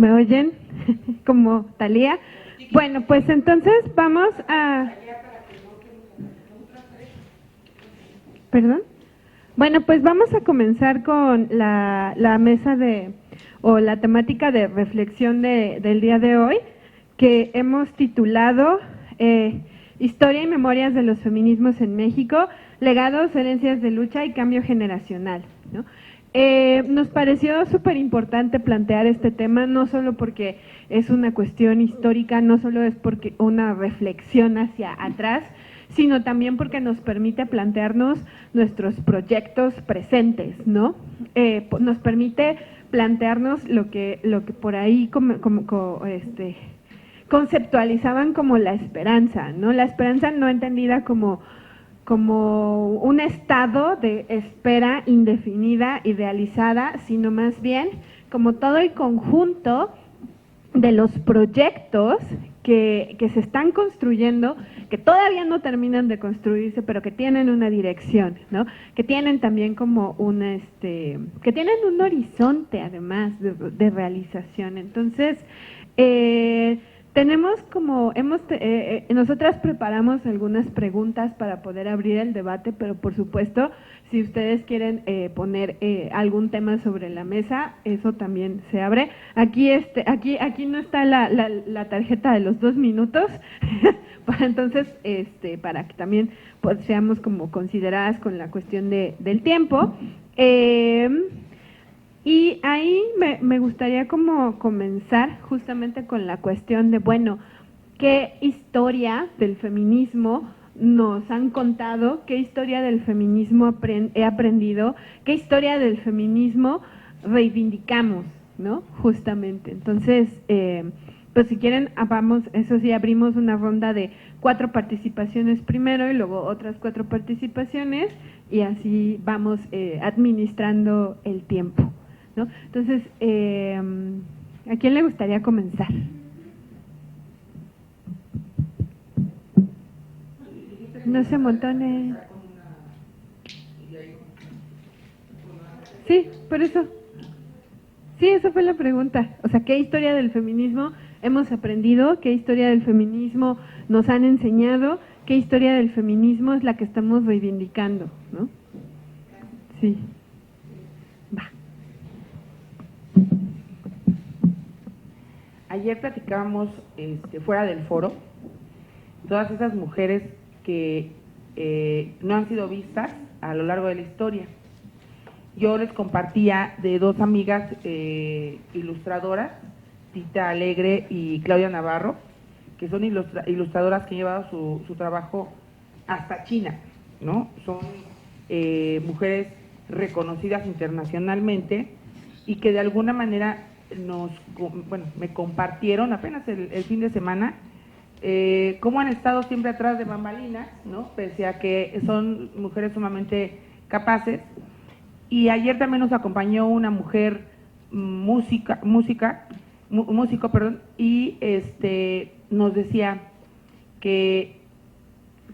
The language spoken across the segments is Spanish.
¿Me oyen? Como Talía. Bueno, pues entonces vamos a... ¿Perdón? Bueno, pues vamos a comenzar con la mesa o la temática de reflexión del día de hoy, que hemos titulado Historia y Memorias de los Feminismos en México, Legados, Herencias de Lucha y Cambio Generacional, ¿no? Nos pareció súper importante plantear este tema, no solo porque es una cuestión histórica, no solo es porque una reflexión hacia atrás, sino también porque nos permite plantearnos nuestros proyectos presentes, ¿no? Nos permite plantearnos lo que por ahí conceptualizaban como la esperanza, ¿no? La esperanza no entendida como un estado de espera indefinida, idealizada, sino más bien como todo el conjunto de los proyectos que se están construyendo, que todavía no terminan de construirse, pero que tienen una dirección, ¿no? Que tienen también como que tienen un horizonte además de realización. Entonces, tenemos nosotras preparamos algunas preguntas para poder abrir el debate, pero por supuesto, si ustedes quieren poner algún tema sobre la mesa, eso también se abre. Aquí no está la tarjeta de los 2 minutos, entonces, para que también seamos como consideradas con la cuestión del tiempo. Y ahí me gustaría como comenzar justamente con la cuestión de, bueno, ¿qué historia del feminismo nos han contado? ¿Qué historia del feminismo he aprendido? ¿Qué historia del feminismo reivindicamos, ¿no? Justamente. Entonces, pues si quieren, eso sí, abrimos una ronda de 4 participaciones primero y luego otras 4 participaciones y así vamos administrando el tiempo, ¿no? Entonces, ¿a quién le gustaría comenzar? No se amontone. Sí, por eso. Sí, esa fue la pregunta. O sea, ¿qué historia del feminismo hemos aprendido? ¿Qué historia del feminismo nos han enseñado? ¿Qué historia del feminismo es la que estamos reivindicando, ¿no? Sí. Va. Ayer platicábamos fuera del foro todas esas mujeres que no han sido vistas a lo largo de la historia. Yo les compartía de 2 amigas ilustradoras, Tita Alegre y Claudia Navarro, que son ilustradoras que han llevado su trabajo hasta China, ¿no? Son mujeres reconocidas internacionalmente y que de alguna manera me compartieron apenas el fin de semana cómo han estado siempre atrás de bambalinas, ¿no? Pese a que son mujeres sumamente capaces. Y ayer también nos acompañó una mujer músico, y nos decía que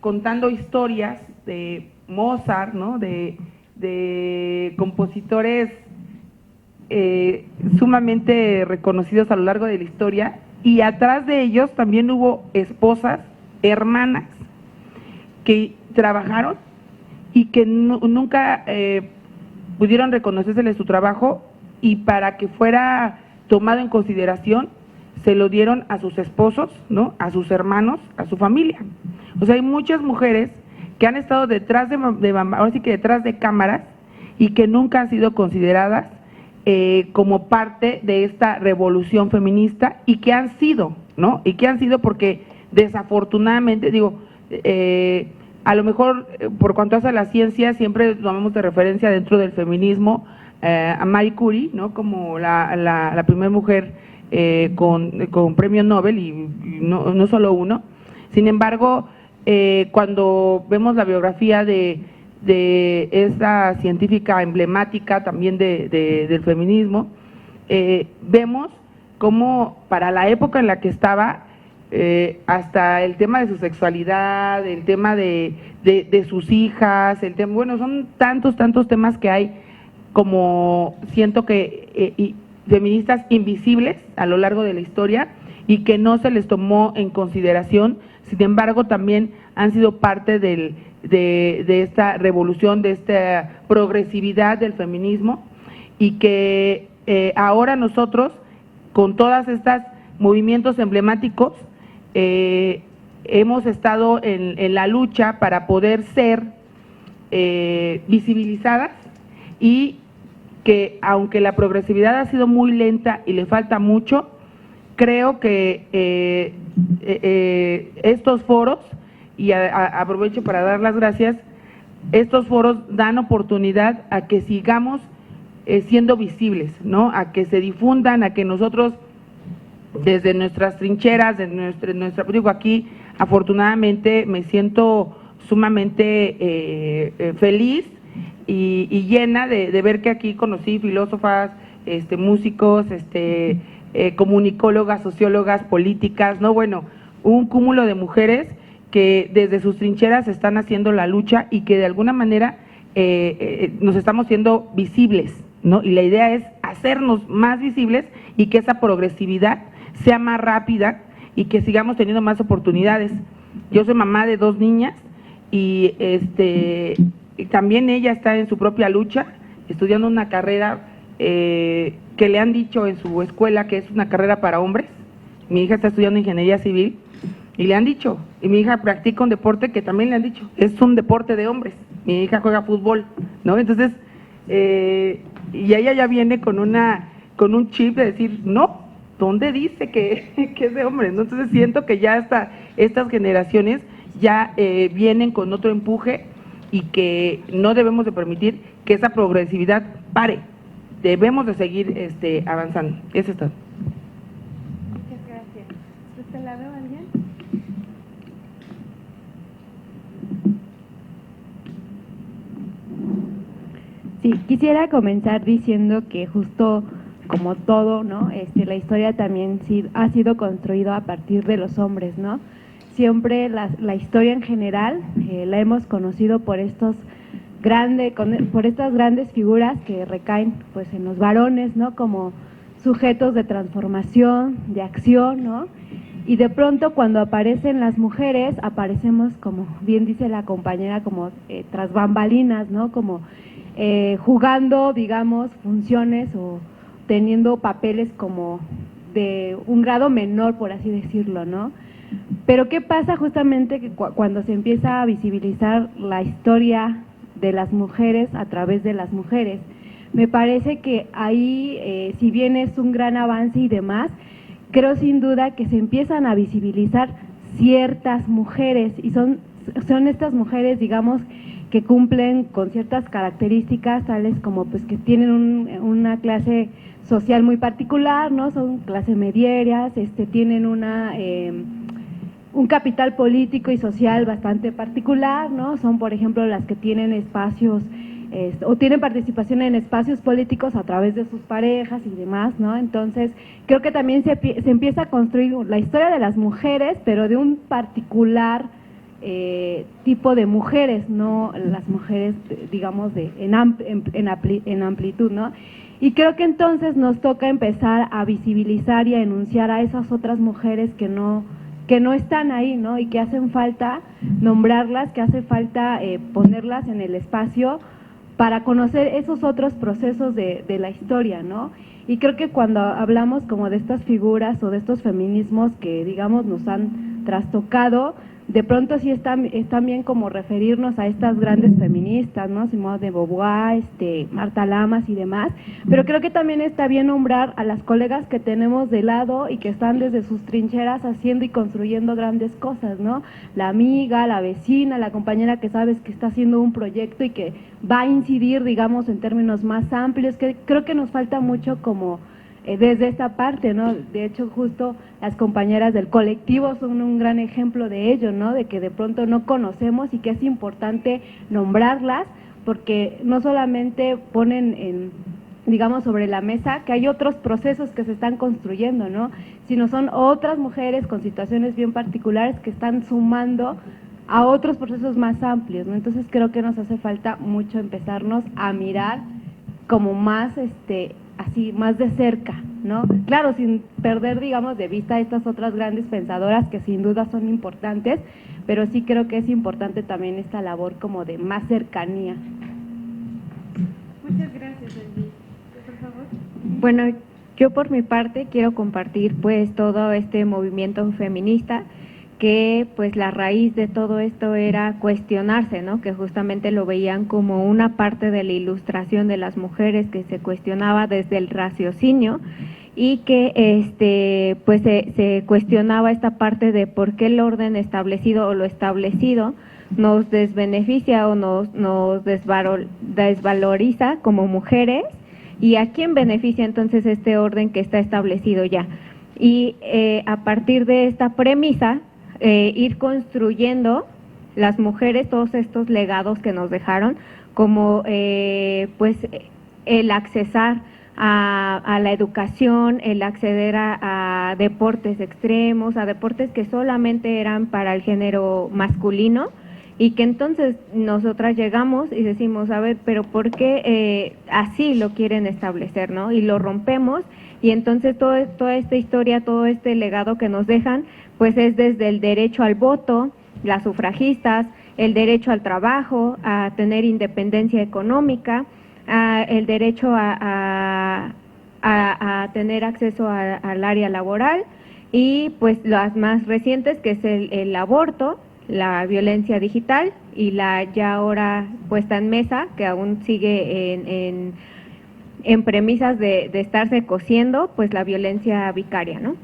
contando historias de Mozart, ¿no? de compositores sumamente reconocidos a lo largo de la historia, y atrás de ellos también hubo esposas, hermanas, que trabajaron y que nunca pudieron reconocérsele su trabajo, y para que fuera tomado en consideración se lo dieron a sus esposos, ¿no? A sus hermanos, a su familia. O sea, hay muchas mujeres que han estado detrás ahora sí que detrás de cámaras, y que nunca han sido consideradas como parte de esta revolución feminista, y que han sido, ¿no? Y que han sido porque desafortunadamente, a lo mejor por cuanto hace a la ciencia, siempre tomamos de referencia dentro del feminismo a Marie Curie, ¿no? Como la primera mujer con premio Nobel, y no solo uno. Sin embargo, cuando vemos la biografía de esta científica emblemática también del feminismo, vemos cómo para la época en la que estaba, hasta el tema de su sexualidad, el tema de sus hijas, el tema, bueno, son tantos temas que hay, como siento que feministas invisibles a lo largo de la historia y que no se les tomó en consideración. Sin embargo, también han sido parte de esta revolución, de esta progresividad del feminismo, y que ahora nosotros, con todas estas movimientos emblemáticos, hemos estado en la lucha para poder ser visibilizadas, y que aunque la progresividad ha sido muy lenta y le falta mucho, creo que estos foros, y aprovecho para dar las gracias, estos foros dan oportunidad a que sigamos siendo visibles, ¿no? A que se difundan, a que nosotros desde nuestras trincheras, digo, aquí afortunadamente me siento sumamente feliz y llena de ver que aquí conocí filósofas, músicos, comunicólogas, sociólogas, políticas, ¿no? Bueno, un cúmulo de mujeres que desde sus trincheras están haciendo la lucha y que de alguna manera nos estamos siendo visibles, ¿no? Y la idea es hacernos más visibles y que esa progresividad sea más rápida y que sigamos teniendo más oportunidades. Yo soy mamá de 2 niñas y también ella está en su propia lucha, estudiando una carrera que le han dicho en su escuela que es una carrera para hombres. Mi hija está estudiando ingeniería civil y le han dicho, y mi hija practica un deporte que también le han dicho, es un deporte de hombres. Mi hija juega fútbol, ¿no? Entonces, y ella ya viene con un chip de decir, no, ¿dónde dice que es de hombres? ¿No? Entonces siento que ya estas generaciones ya vienen con otro empuje y que no debemos de permitir que esa progresividad pare. Debemos de seguir avanzando. Eso es todo. Muchas gracias. ¿Usted la veo alguien? Sí, quisiera comenzar diciendo que justo como todo, ¿no? La historia también ha sido construida a partir de los hombres, ¿no? Siempre la historia en general la hemos conocido por estas grandes figuras que recaen pues en los varones, ¿no? Como sujetos de transformación, de acción, ¿no? Y de pronto cuando aparecen las mujeres, aparecemos, como bien dice la compañera, como tras bambalinas, ¿no? Como jugando, digamos, funciones o teniendo papeles como de un grado menor, por así decirlo, ¿no? Pero ¿qué pasa justamente que cuando se empieza a visibilizar la historia de las mujeres a través de las mujeres? Me parece que ahí, si bien es un gran avance y demás, creo sin duda que se empiezan a visibilizar ciertas mujeres, y son estas mujeres, digamos, que cumplen con ciertas características, tales como pues que tienen una clase social muy particular, ¿no? Son clase medierias, tienen un capital político y social bastante particular, ¿no? Son, por ejemplo, las que tienen espacios o tienen participación en espacios políticos a través de sus parejas y demás, ¿no? Entonces, creo que también se empieza a construir la historia de las mujeres, pero de un particular tipo de mujeres, no las mujeres, digamos, en amplitud, ¿no? Y creo que entonces nos toca empezar a visibilizar y a enunciar a esas otras mujeres que no están ahí, ¿no? Y que hacen falta nombrarlas, que hace falta ponerlas en el espacio para conocer esos otros procesos de la historia, ¿no? Y creo que cuando hablamos como de estas figuras o de estos feminismos que, digamos, nos han trastocado, de pronto sí está bien como referirnos a estas grandes feministas, ¿no? Simone de Beauvoir, Marta Lamas y demás, pero creo que también está bien nombrar a las colegas que tenemos de lado y que están desde sus trincheras haciendo y construyendo grandes cosas, ¿no? La amiga, la vecina, la compañera que sabes que está haciendo un proyecto y que va a incidir, digamos, en términos más amplios, que creo que nos falta mucho como desde esta parte, ¿no? De hecho, justo las compañeras del colectivo son un gran ejemplo de ello, ¿no? De que de pronto no conocemos y que es importante nombrarlas, porque no solamente ponen digamos, sobre la mesa que hay otros procesos que se están construyendo, ¿no? Sino son otras mujeres con situaciones bien particulares que están sumando a otros procesos más amplios, ¿no? Entonces creo que nos hace falta mucho empezarnos a mirar como más así más de cerca, ¿no? Claro, sin perder, digamos, de vista estas otras grandes pensadoras que sin duda son importantes, pero sí creo que es importante también esta labor como de más cercanía. Muchas gracias, Angie. Por favor. Bueno, yo por mi parte quiero compartir pues todo este movimiento feminista, que pues la raíz de todo esto era cuestionarse, ¿no? Que justamente lo veían como una parte de la ilustración de las mujeres que se cuestionaba desde el raciocinio, y que pues se cuestionaba esta parte de por qué el orden establecido o lo establecido nos desbeneficia o nos desvaloriza como mujeres, y a quién beneficia entonces este orden que está establecido ya. Y a partir de esta premisa, ir construyendo las mujeres todos estos legados que nos dejaron, como pues el accesar a la educación, el acceder a deportes extremos, a deportes que solamente eran para el género masculino, y que entonces nosotras llegamos y decimos, a ver, pero ¿por qué así lo quieren establecer, no? Y lo rompemos, y entonces toda esta historia, todo este legado que nos dejan, pues es desde el derecho al voto, las sufragistas, el derecho al trabajo, a tener independencia económica, el derecho a tener acceso al área laboral, y pues las más recientes, que es el aborto, la violencia digital, y la ya ahora puesta en mesa, que aún sigue en premisas de estarse cociendo, pues la violencia vicaria, ¿no?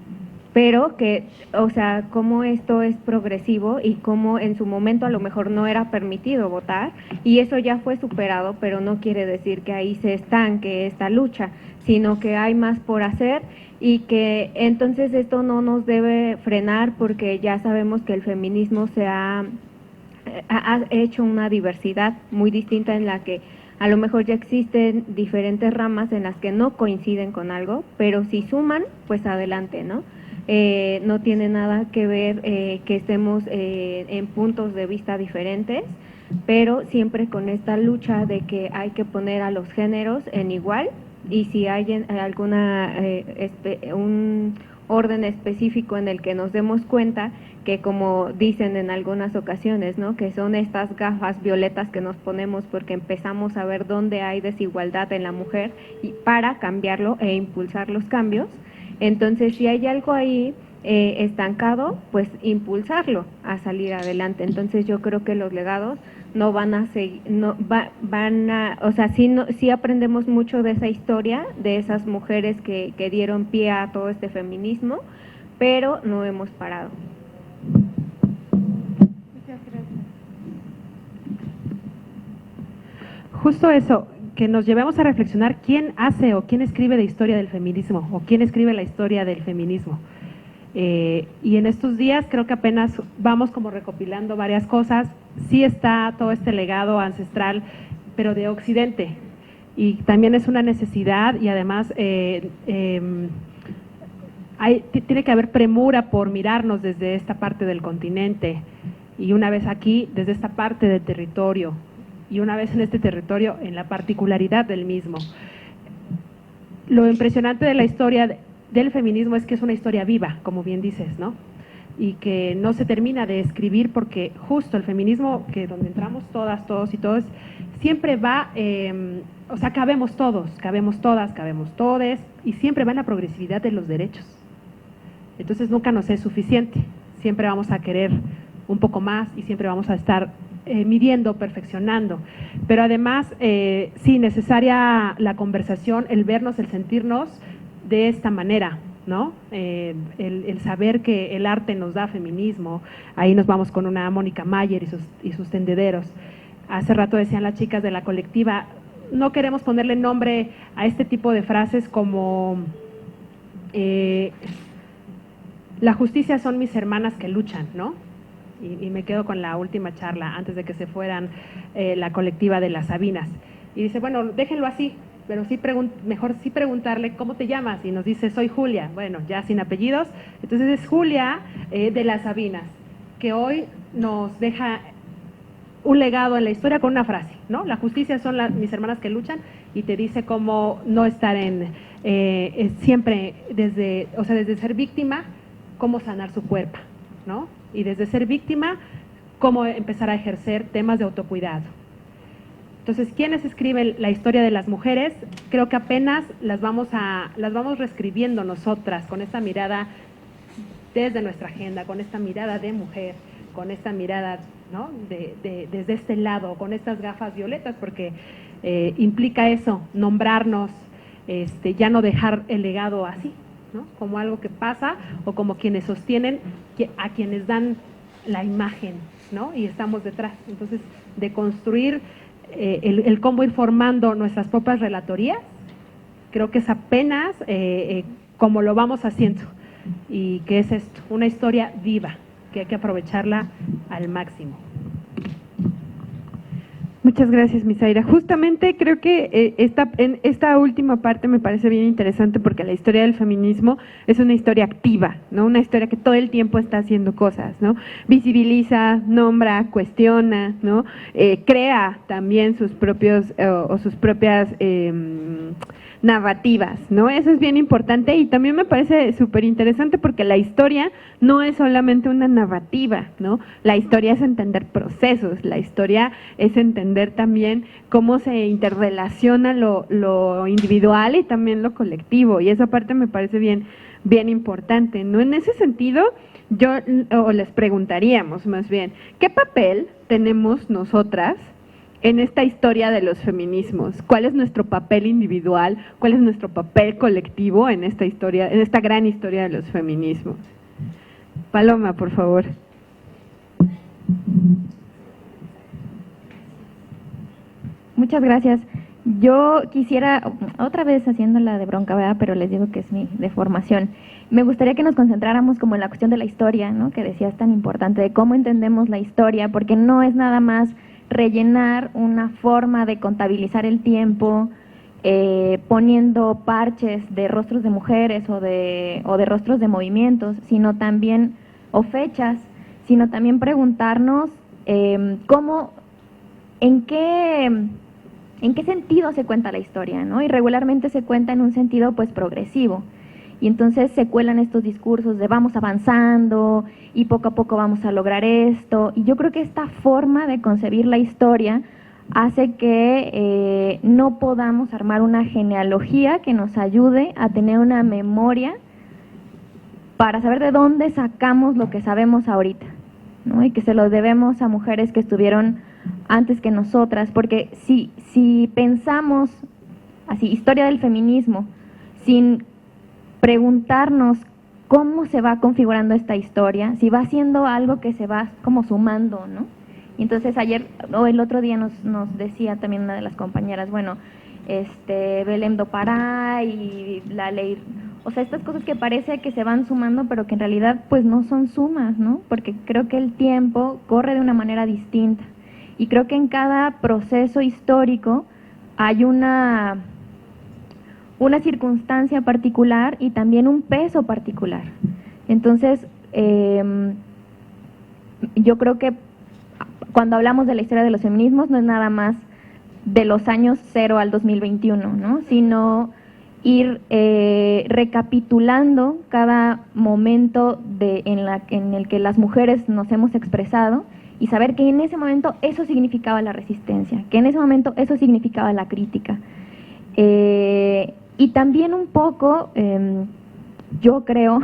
Pero que, o sea, cómo esto es progresivo y cómo en su momento a lo mejor no era permitido votar, y eso ya fue superado, pero no quiere decir que ahí se estanque esta lucha, sino que hay más por hacer, y que entonces esto no nos debe frenar, porque ya sabemos que el feminismo ha hecho una diversidad muy distinta, en la que a lo mejor ya existen diferentes ramas en las que no coinciden con algo, pero si suman, pues adelante, ¿no? No tiene nada que ver que estemos en puntos de vista diferentes, pero siempre con esta lucha de que hay que poner a los géneros en igual, y si hay alguna un orden específico en el que nos demos cuenta que, como dicen en algunas ocasiones, ¿no?, que son estas gafas violetas que nos ponemos porque empezamos a ver dónde hay desigualdad en la mujer, y para cambiarlo e impulsar los cambios. Entonces, si hay algo ahí estancado, pues impulsarlo a salir adelante. Entonces, yo creo que los legados no van a seguir, o sea, sí aprendemos mucho de esa historia, de esas mujeres que dieron pie a todo este feminismo, pero no hemos parado. Muchas gracias. Justo eso, que nos llevemos a reflexionar quién hace o quién escribe la historia del feminismo, o quién escribe la historia del feminismo. Y en estos días creo que apenas vamos como recopilando varias cosas. Sí está todo este legado ancestral, pero de Occidente, y también es una necesidad, y además tiene que haber premura por mirarnos desde esta parte del continente, y una vez aquí, desde esta parte del territorio, y una vez en este territorio, en la particularidad del mismo. Lo impresionante de la historia del feminismo es que es una historia viva, como bien dices, ¿no? Y que no se termina de escribir, porque justo el feminismo, que donde entramos todas, todos y todos, siempre va, o sea, cabemos todos, cabemos todas, cabemos todes, y siempre va en la progresividad de los derechos. Entonces nunca nos es suficiente, siempre vamos a querer un poco más, y siempre vamos a estar midiendo, perfeccionando, pero además sí, necesaria la conversación, el vernos, el sentirnos de esta manera, ¿no? El saber que el arte nos da feminismo. Ahí nos vamos con una Mónica Mayer y sus tendederos. Hace rato decían las chicas de la colectiva, no queremos ponerle nombre a este tipo de frases como la justicia son mis hermanas que luchan, ¿no? Y me quedo con la última charla antes de que se fueran, la colectiva de las Sabinas, y dice, bueno, déjenlo así, pero sí mejor sí preguntarle cómo te llamas, y nos dice, soy Julia, bueno, ya sin apellidos, entonces es Julia de las Sabinas, que hoy nos deja un legado en la historia con una frase, ¿no? La justicia son mis hermanas que luchan, y te dice cómo no estar siempre desde ser víctima, cómo sanar su cuerpo, ¿no? Y desde ser víctima, cómo empezar a ejercer temas de autocuidado. Entonces, ¿quiénes escriben la historia de las mujeres? Creo que apenas las vamos reescribiendo nosotras, con esta mirada desde nuestra agenda, con esta mirada de mujer, con esta mirada, ¿no? Desde este lado, con estas gafas violetas, porque implica eso, nombrarnos, ya no dejar el legado así, ¿no? Como algo que pasa, o como quienes sostienen a quienes dan la imagen, ¿no? Y estamos detrás. Entonces, de construir el cómo ir formando nuestras propias relatorías, creo que es apenas como lo vamos haciendo, y que es esto, una historia viva, que hay que aprovecharla al máximo. Muchas gracias, Misaira. Justamente creo que esta última parte me parece bien interesante, porque la historia del feminismo es una historia activa, ¿no? Una historia que todo el tiempo está haciendo cosas, ¿no? Visibiliza, nombra, cuestiona, ¿no? Crea también sus propias narrativas, ¿no? Eso es bien importante, y también me parece súper interesante porque la historia no es solamente una narrativa, ¿no? La historia es entender procesos, la historia es entender también cómo se interrelaciona lo individual y también lo colectivo, y esa parte me parece bien importante, ¿no? En ese sentido, les preguntaríamos más bien, ¿qué papel tenemos nosotras en esta historia de los feminismos? ¿Cuál es nuestro papel individual? ¿Cuál es nuestro papel colectivo en esta historia, en esta gran historia de los feminismos? Paloma, por favor. Muchas gracias. Yo quisiera, otra vez haciéndola de bronca, ¿verdad? Pero les digo que es mi deformación. Me gustaría que nos concentráramos como en la cuestión de la historia, ¿no? Que decías tan importante, de cómo entendemos la historia, porque no es nada más rellenar una forma de contabilizar el tiempo, poniendo parches de rostros de mujeres o de rostros de movimientos, sino también, o fechas, sino también preguntarnos cómo, en qué sentido se cuenta la historia, ¿no? Y regularmente se cuenta en un sentido pues progresivo. Y entonces se cuelan estos discursos de vamos avanzando y poco a poco vamos a lograr esto. Y yo creo que esta forma de concebir la historia hace que no podamos armar una genealogía que nos ayude a tener una memoria para saber de dónde sacamos lo que sabemos ahorita, ¿no? Y que se lo debemos a mujeres que estuvieron antes que nosotras, porque si pensamos así, historia del feminismo, sin preguntarnos cómo se va configurando esta historia, si va siendo algo que se va como sumando, ¿no? Y entonces ayer o el otro día nos decía también una de las compañeras, bueno, Belém do Pará y la ley, o sea, estas cosas que parece que se van sumando, pero que en realidad pues no son sumas, ¿no? Porque creo que el tiempo corre de una manera distinta, y creo que en cada proceso histórico hay una circunstancia particular y también un peso particular. Entonces, yo creo que cuando hablamos de la historia de los feminismos no es nada más de los años 0 al 2021, ¿no? Sino ir recapitulando cada momento en el que las mujeres nos hemos expresado, y saber que en ese momento eso significaba la resistencia, que en ese momento eso significaba la crítica. Y también un poco, yo creo,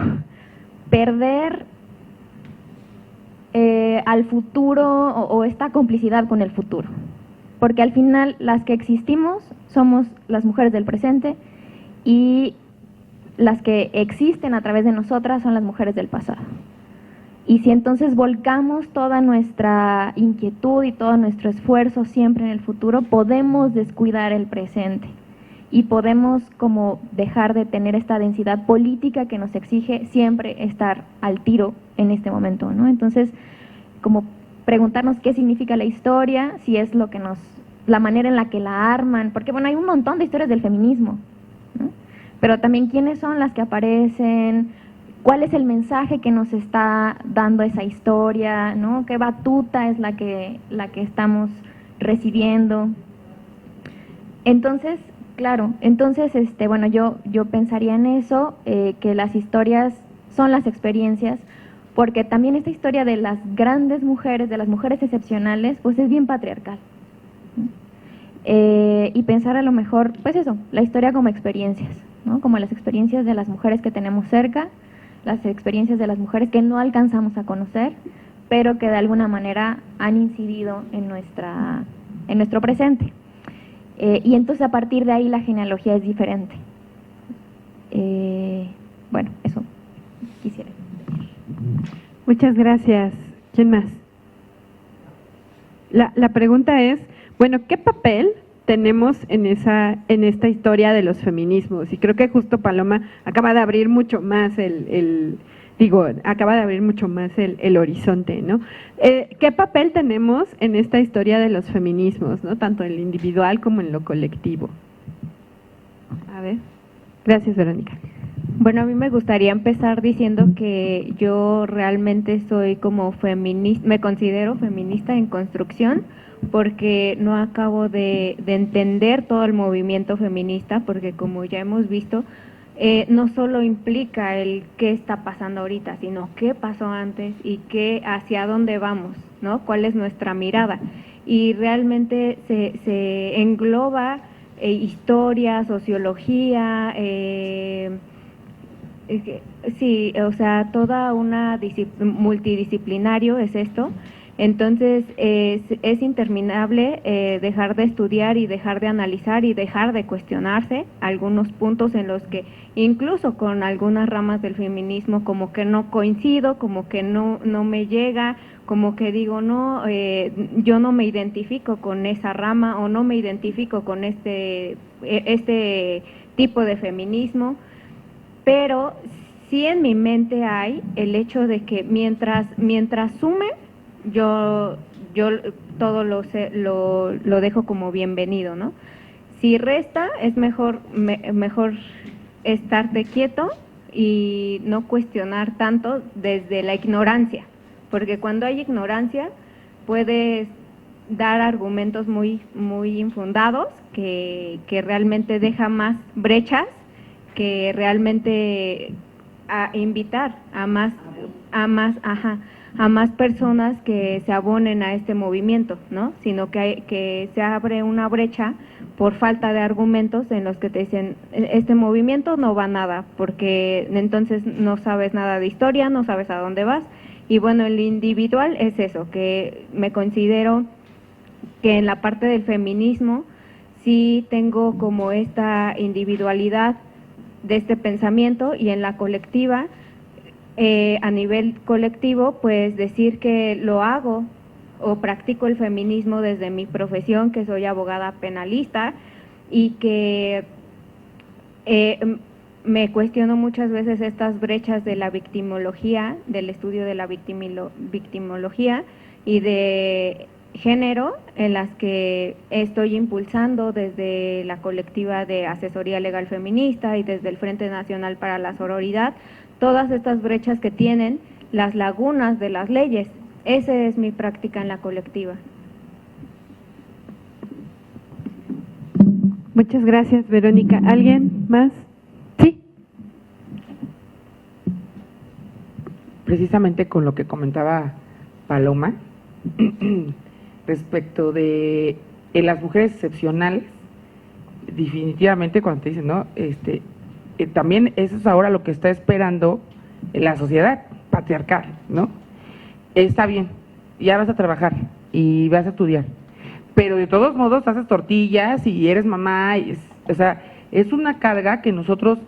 perder al futuro o esta complicidad con el futuro, porque al final las que existimos somos las mujeres del presente, y las que existen a través de nosotras son las mujeres del pasado. Y si entonces volcamos toda nuestra inquietud y todo nuestro esfuerzo siempre en el futuro, podemos descuidar el presente y podemos como dejar de tener esta densidad política que nos exige siempre estar al tiro en este momento, ¿no? Entonces, como preguntarnos qué significa la historia, si es lo que la manera en la que la arman, porque bueno, hay un montón de historias del feminismo, ¿no? Pero también quiénes son las que aparecen, cuál es el mensaje que nos está dando esa historia, ¿no? ¿Qué batuta es la que estamos recibiendo. Entonces, claro, entonces, bueno, yo pensaría en eso, que las historias son las experiencias, porque también esta historia de las grandes mujeres, de las mujeres excepcionales, pues es bien patriarcal. Y pensar a lo mejor, pues eso, la historia como experiencias, ¿no? Como las experiencias de las mujeres que tenemos cerca, las experiencias de las mujeres que no alcanzamos a conocer, pero que de alguna manera han incidido en nuestro presente. Y entonces a partir de ahí la genealogía es diferente. Bueno, eso quisiera. Muchas gracias. ¿Quién más? La pregunta es, bueno, ¿qué papel tenemos en esta historia de los feminismos? Y creo que justo Paloma acaba de abrir mucho más acaba de abrir mucho más el horizonte, ¿no? ¿Qué papel tenemos en esta historia de los feminismos, ¿no? Tanto en lo individual como en lo colectivo. A ver, gracias, Verónica. Bueno, a mí me gustaría empezar diciendo que yo realmente soy como feminista, me considero feminista en construcción, porque no acabo de entender todo el movimiento feminista, porque como ya hemos visto, no solo implica el qué está pasando ahorita, sino qué pasó antes y hacia dónde vamos, ¿no? ¿Cuál es nuestra mirada? Y realmente se engloba historia, sociología, sí, o sea, toda una multidisciplinario es esto. Entonces, es interminable dejar de estudiar y dejar de analizar y dejar de cuestionarse algunos puntos en los que, incluso con algunas ramas del feminismo, como que no coincido, como que no me llega, como que digo, no, yo no me identifico con esa rama o no me identifico con este tipo de feminismo, pero sí en mi mente hay el hecho de que mientras sume, yo todo lo dejo como bienvenido, ¿no? Si resta, es mejor estarte quieto y no cuestionar tanto desde la ignorancia, porque cuando hay ignorancia puedes dar argumentos muy infundados que realmente deja más brechas, que realmente invitar a más personas que se abonen a este movimiento, ¿no? Sino que se abre una brecha por falta de argumentos en los que te dicen, este movimiento no va a nada, porque entonces no sabes nada de historia, no sabes a dónde vas. Y bueno, el individual es eso, que me considero que en la parte del feminismo sí tengo como esta individualidad de este pensamiento, y en la colectiva, a nivel colectivo, pues decir que lo hago o practico el feminismo desde mi profesión, que soy abogada penalista, y que me cuestiono muchas veces estas brechas de la victimología, del estudio de la victimología y de género, en las que estoy impulsando desde la colectiva de asesoría legal feminista y desde el Frente Nacional para la Sororidad, todas estas brechas que tienen las lagunas de las leyes. Esa es mi práctica en la colectiva. Muchas gracias, Verónica. ¿Alguien más? Sí. Precisamente con lo que comentaba Paloma, respecto de las mujeres excepcionales, definitivamente cuando te dicen, ¿no? También eso es ahora lo que está esperando la sociedad patriarcal, ¿no? Está bien, ya vas a trabajar y vas a estudiar, pero de todos modos haces tortillas y eres mamá, o sea, es una carga que nosotros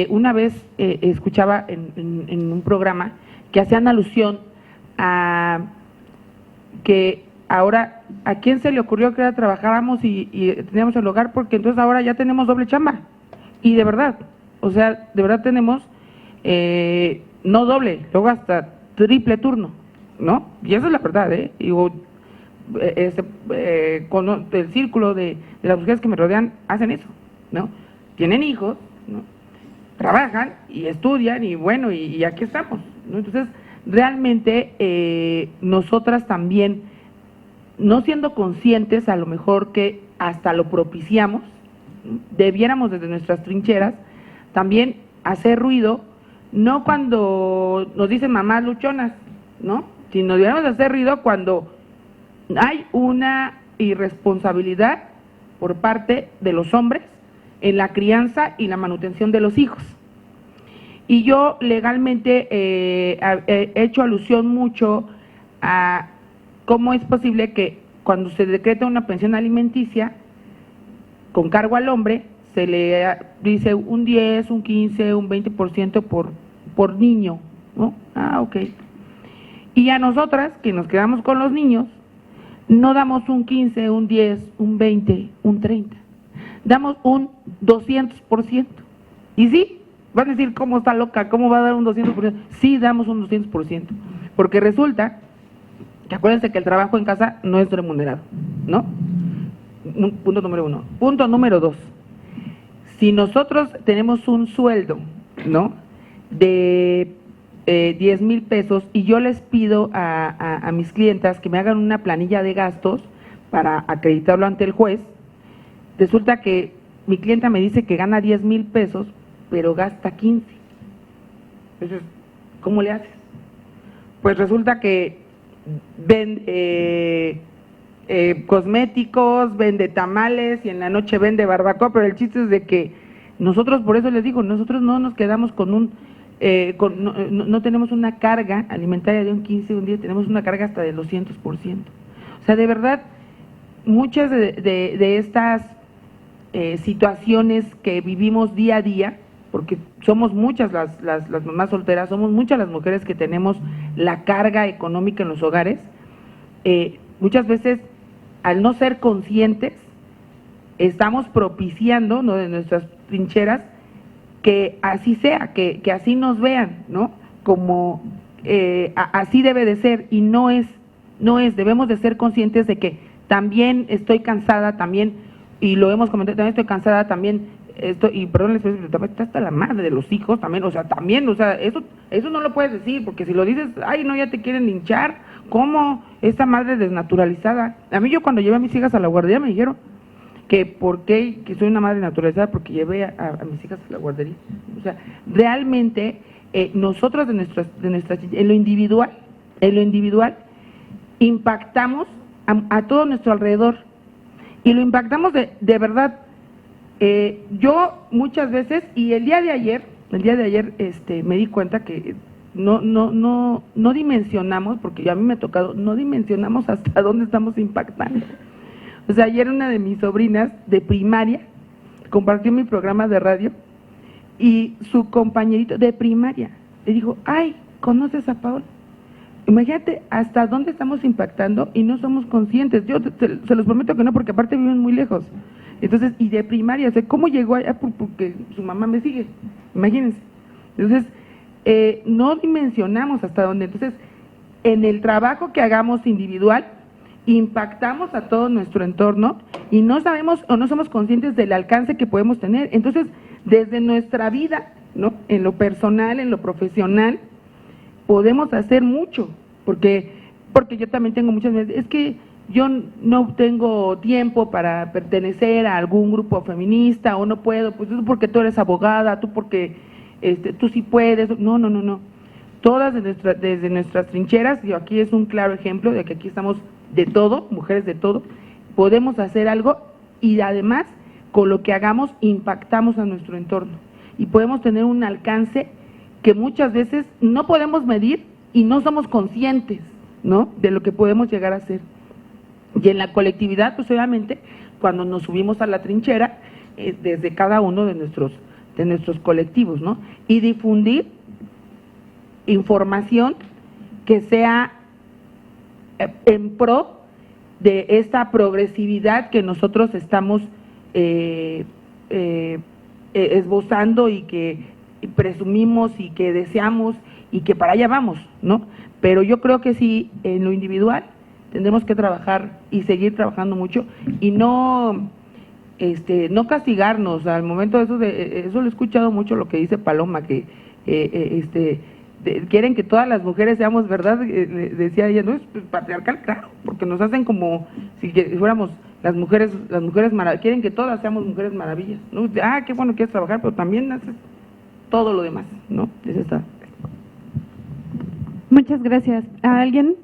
una vez escuchaba en un programa que hacían alusión a que ahora, ¿a quién se le ocurrió que ahora trabajáramos y teníamos el hogar? Porque entonces ahora ya tenemos doble chamba. Y de verdad, o sea, de verdad tenemos, no doble, luego hasta triple turno, ¿no? Y esa es la verdad, Digo, con el círculo de las mujeres que me rodean hacen eso, ¿no? Tienen hijos, ¿no? Trabajan y estudian y bueno, y aquí estamos, ¿no? Entonces, realmente nosotras también no siendo conscientes, a lo mejor que hasta lo propiciamos, debiéramos desde nuestras trincheras también hacer ruido, no cuando nos dicen mamás luchonas, ¿no? Sino debiéramos hacer ruido cuando hay una irresponsabilidad por parte de los hombres en la crianza y la manutención de los hijos. Y yo legalmente he hecho alusión mucho a cómo es posible que cuando se decreta una pensión alimenticia con cargo al hombre, se le dice un 10, un 15, un 20% por niño, ¿no? Ah, ok. Y a nosotras, que nos quedamos con los niños, no damos un 15, un 10, un 20, un 30. Damos un 200%. Y sí, van a decir, ¿cómo está loca? ¿Cómo va a dar un 200%? Sí, damos un 200%. Porque resulta que acuérdense que el trabajo en casa no es remunerado, ¿no? Punto número 1. Punto número 2. Si nosotros tenemos un sueldo, ¿no? De 10,000 pesos y yo les pido a mis clientas que me hagan una planilla de gastos para acreditarlo ante el juez, resulta que mi clienta me dice que gana 10,000 pesos, pero gasta 15. Entonces, ¿cómo le haces? Pues resulta que vende cosméticos, vende tamales y en la noche vende barbacoa, pero el chiste es de que nosotros, por eso les digo, nosotros no nos quedamos con un, no tenemos una carga alimentaria de un 15, un 10, tenemos una carga hasta del 200%. O sea, de verdad, muchas de estas situaciones que vivimos día a día, porque somos muchas las mamás solteras, somos muchas las mujeres que tenemos la carga económica en los hogares, muchas veces al no ser conscientes estamos propiciando, ¿no?, de nuestras trincheras que así sea, que así nos vean, ¿no? Como así debe de ser y no es, debemos de ser conscientes de que también estoy cansada, también, y lo hemos comentado, también estoy cansada, también y perdón la expresión, pero está hasta la madre de los hijos también, o sea, eso no lo puedes decir, porque si lo dices, ay, no, ya te quieren linchar, ¿cómo? Esta madre desnaturalizada. A mí, yo cuando llevé a mis hijas a la guardería me dijeron que por qué, que soy una madre naturalizada porque llevé a mis hijas a la guardería. O sea, realmente nosotros en lo individual impactamos a todo nuestro alrededor y lo impactamos de verdad. Yo muchas veces, y el día de ayer me di cuenta que no dimensionamos, porque a mí me ha tocado, no dimensionamos hasta dónde estamos impactando. O sea, ayer una de mis sobrinas de primaria compartió mi programa de radio y su compañerito de primaria le dijo, ay, ¿conoces a Paola? Imagínate hasta dónde estamos impactando y no somos conscientes. Yo se los prometo que no, porque aparte viven muy lejos. Entonces, y de primaria, o sea, ¿cómo llegó allá? Porque su mamá me sigue, imagínense. Entonces, no dimensionamos hasta dónde. Entonces, en el trabajo que hagamos individual, impactamos a todo nuestro entorno y no sabemos o no somos conscientes del alcance que podemos tener. Entonces, desde nuestra vida, ¿no?, en lo personal, en lo profesional, podemos hacer mucho, porque yo también tengo muchas veces, es que yo no tengo tiempo para pertenecer a algún grupo feminista o no puedo, pues tú porque tú eres abogada, tú porque tú sí puedes. No. Todas desde nuestras trincheras, y aquí es un claro ejemplo de que aquí estamos de todo, mujeres de todo, podemos hacer algo y además con lo que hagamos impactamos a nuestro entorno y podemos tener un alcance que muchas veces no podemos medir y no somos conscientes, ¿no?, de lo que podemos llegar a hacer. Y en la colectividad, pues obviamente, cuando nos subimos a la trinchera, desde cada uno de nuestros colectivos, ¿no?, y difundir información que sea en pro de esta progresividad que nosotros estamos esbozando y que presumimos y que deseamos y que para allá vamos, ¿no? Pero yo creo que sí, en lo individual tendremos que trabajar y seguir trabajando mucho y no castigarnos al momento de eso lo he escuchado mucho lo que dice Paloma, que quieren que todas las mujeres seamos, ¿verdad? Decía ella, no, es patriarcal, claro, porque nos hacen como si fuéramos las mujeres maravillas, quieren que todas seamos mujeres maravillas, ¿no? Qué bueno que quieres trabajar, pero también haces todo lo demás, ¿no? Es esta. Muchas gracias. ¿A alguien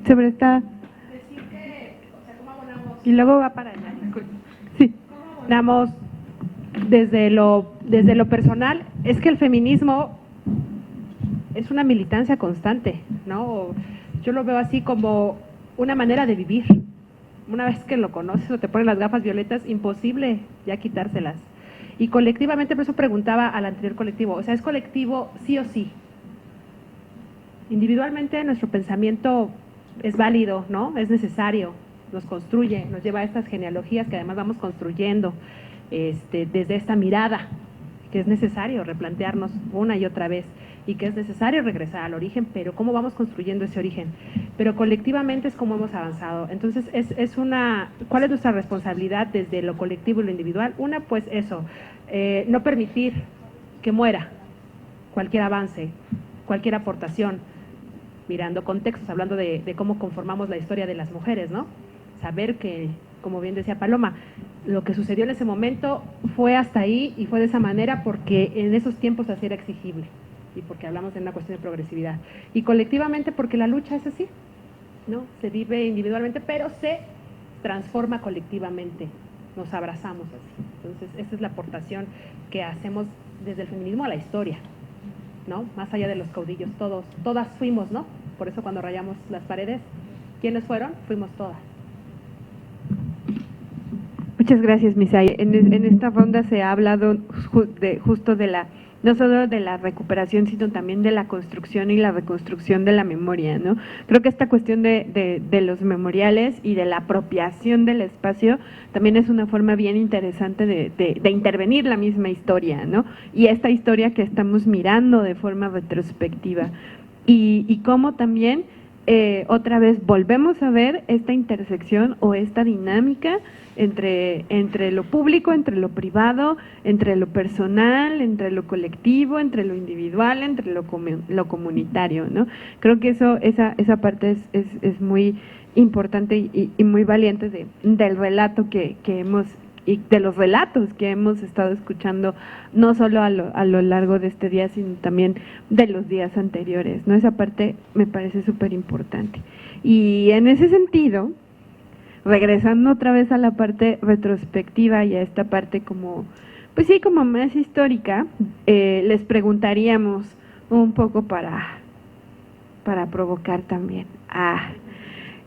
sobre esta? Decir que, o sea, ¿cómo abonamos? Y luego va para allá. Sí. Abonamos desde lo personal, es que el feminismo es una militancia constante, ¿no? Yo lo veo así como una manera de vivir. Una vez que lo conoces o te pones las gafas violetas, imposible ya quitárselas. Y colectivamente, por eso preguntaba al anterior colectivo, o sea, ¿es colectivo sí o sí? Individualmente nuestro pensamiento es válido, ¿no? Es necesario, nos construye, nos lleva a estas genealogías que además vamos construyendo desde esta mirada, que es necesario replantearnos una y otra vez y que es necesario regresar al origen, pero ¿cómo vamos construyendo ese origen? Pero colectivamente es como hemos avanzado. Entonces, ¿cuál es nuestra responsabilidad desde lo colectivo y lo individual? Una, pues eso, no permitir que muera cualquier avance, cualquier aportación, mirando contextos, hablando de cómo conformamos la historia de las mujeres, ¿no? Saber que, como bien decía Paloma, lo que sucedió en ese momento fue hasta ahí y fue de esa manera porque en esos tiempos así era exigible y porque hablamos de una cuestión de progresividad. Y colectivamente porque la lucha es así, ¿no? Se vive individualmente, pero se transforma colectivamente, nos abrazamos así. Entonces, esa es la aportación que hacemos desde el feminismo a la historia, ¿no? Más allá de los caudillos, todas fuimos, ¿no? Por eso cuando rayamos las paredes, ¿quiénes fueron? Fuimos todas. Muchas gracias, Misael. En esta ronda se ha hablado justo de no solo de la recuperación, sino también de la construcción y la reconstrucción de la memoria, ¿no? Creo que esta cuestión de los memoriales y de la apropiación del espacio también es una forma bien interesante de intervenir la misma historia, ¿no? Y esta historia que estamos mirando de forma retrospectiva. Y cómo también otra vez volvemos a ver esta intersección o esta dinámica entre lo público, entre lo privado, entre lo personal, entre lo colectivo, entre lo individual, entre lo comunitario, ¿no? Creo que esa parte es muy importante y muy valiente del relato que hemos y de los relatos que hemos estado escuchando, no solo a lo largo de este día, sino también de los días anteriores, ¿no? Esa parte me parece súper importante. Y en ese sentido, regresando otra vez a la parte retrospectiva y a esta parte como, pues sí, como más histórica, les preguntaríamos un poco para provocar también.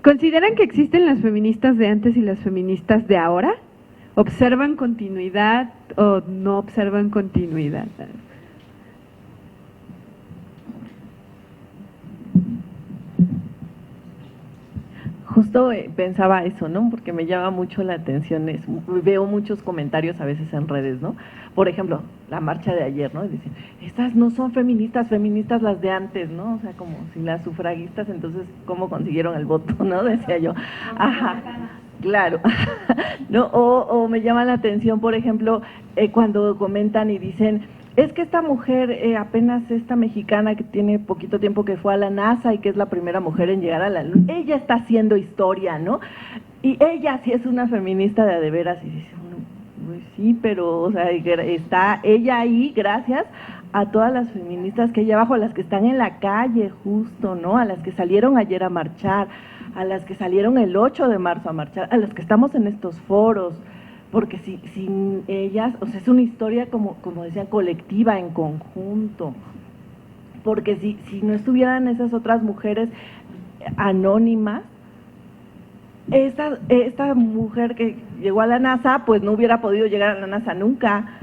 ¿Consideran que existen las feministas de antes y las feministas de ahora? ¿Observan continuidad o no observan continuidad? Justo pensaba eso, ¿no? Porque me llama mucho la atención, veo muchos comentarios a veces en redes, ¿no? Por ejemplo, la marcha de ayer, ¿no? Dicen, estas no son feministas las de antes, ¿no? O sea, como si las sufragistas, entonces, ¿cómo consiguieron el voto, no? Decía yo. Ajá, claro. ¿No? O me llama la atención, por ejemplo, cuando comentan y dicen, es que esta mujer, apenas esta mexicana que tiene poquito tiempo que fue a la NASA y que es la primera mujer en llegar a la Luna, ella está haciendo historia, ¿no? Y ella sí es una feminista de veras, y dice uno, pues sí, pero, o sea, está ella ahí gracias a todas las feministas que hay abajo, a las que están en la calle justo, ¿no? A las que salieron ayer a marchar, a las que salieron el 8 de marzo a marchar, a las que estamos en estos foros, porque sin ellas, o sea, es una historia como decía, colectiva, en conjunto, porque si no estuvieran esas otras mujeres anónimas, esta mujer que llegó a la NASA, pues no hubiera podido llegar a la NASA nunca,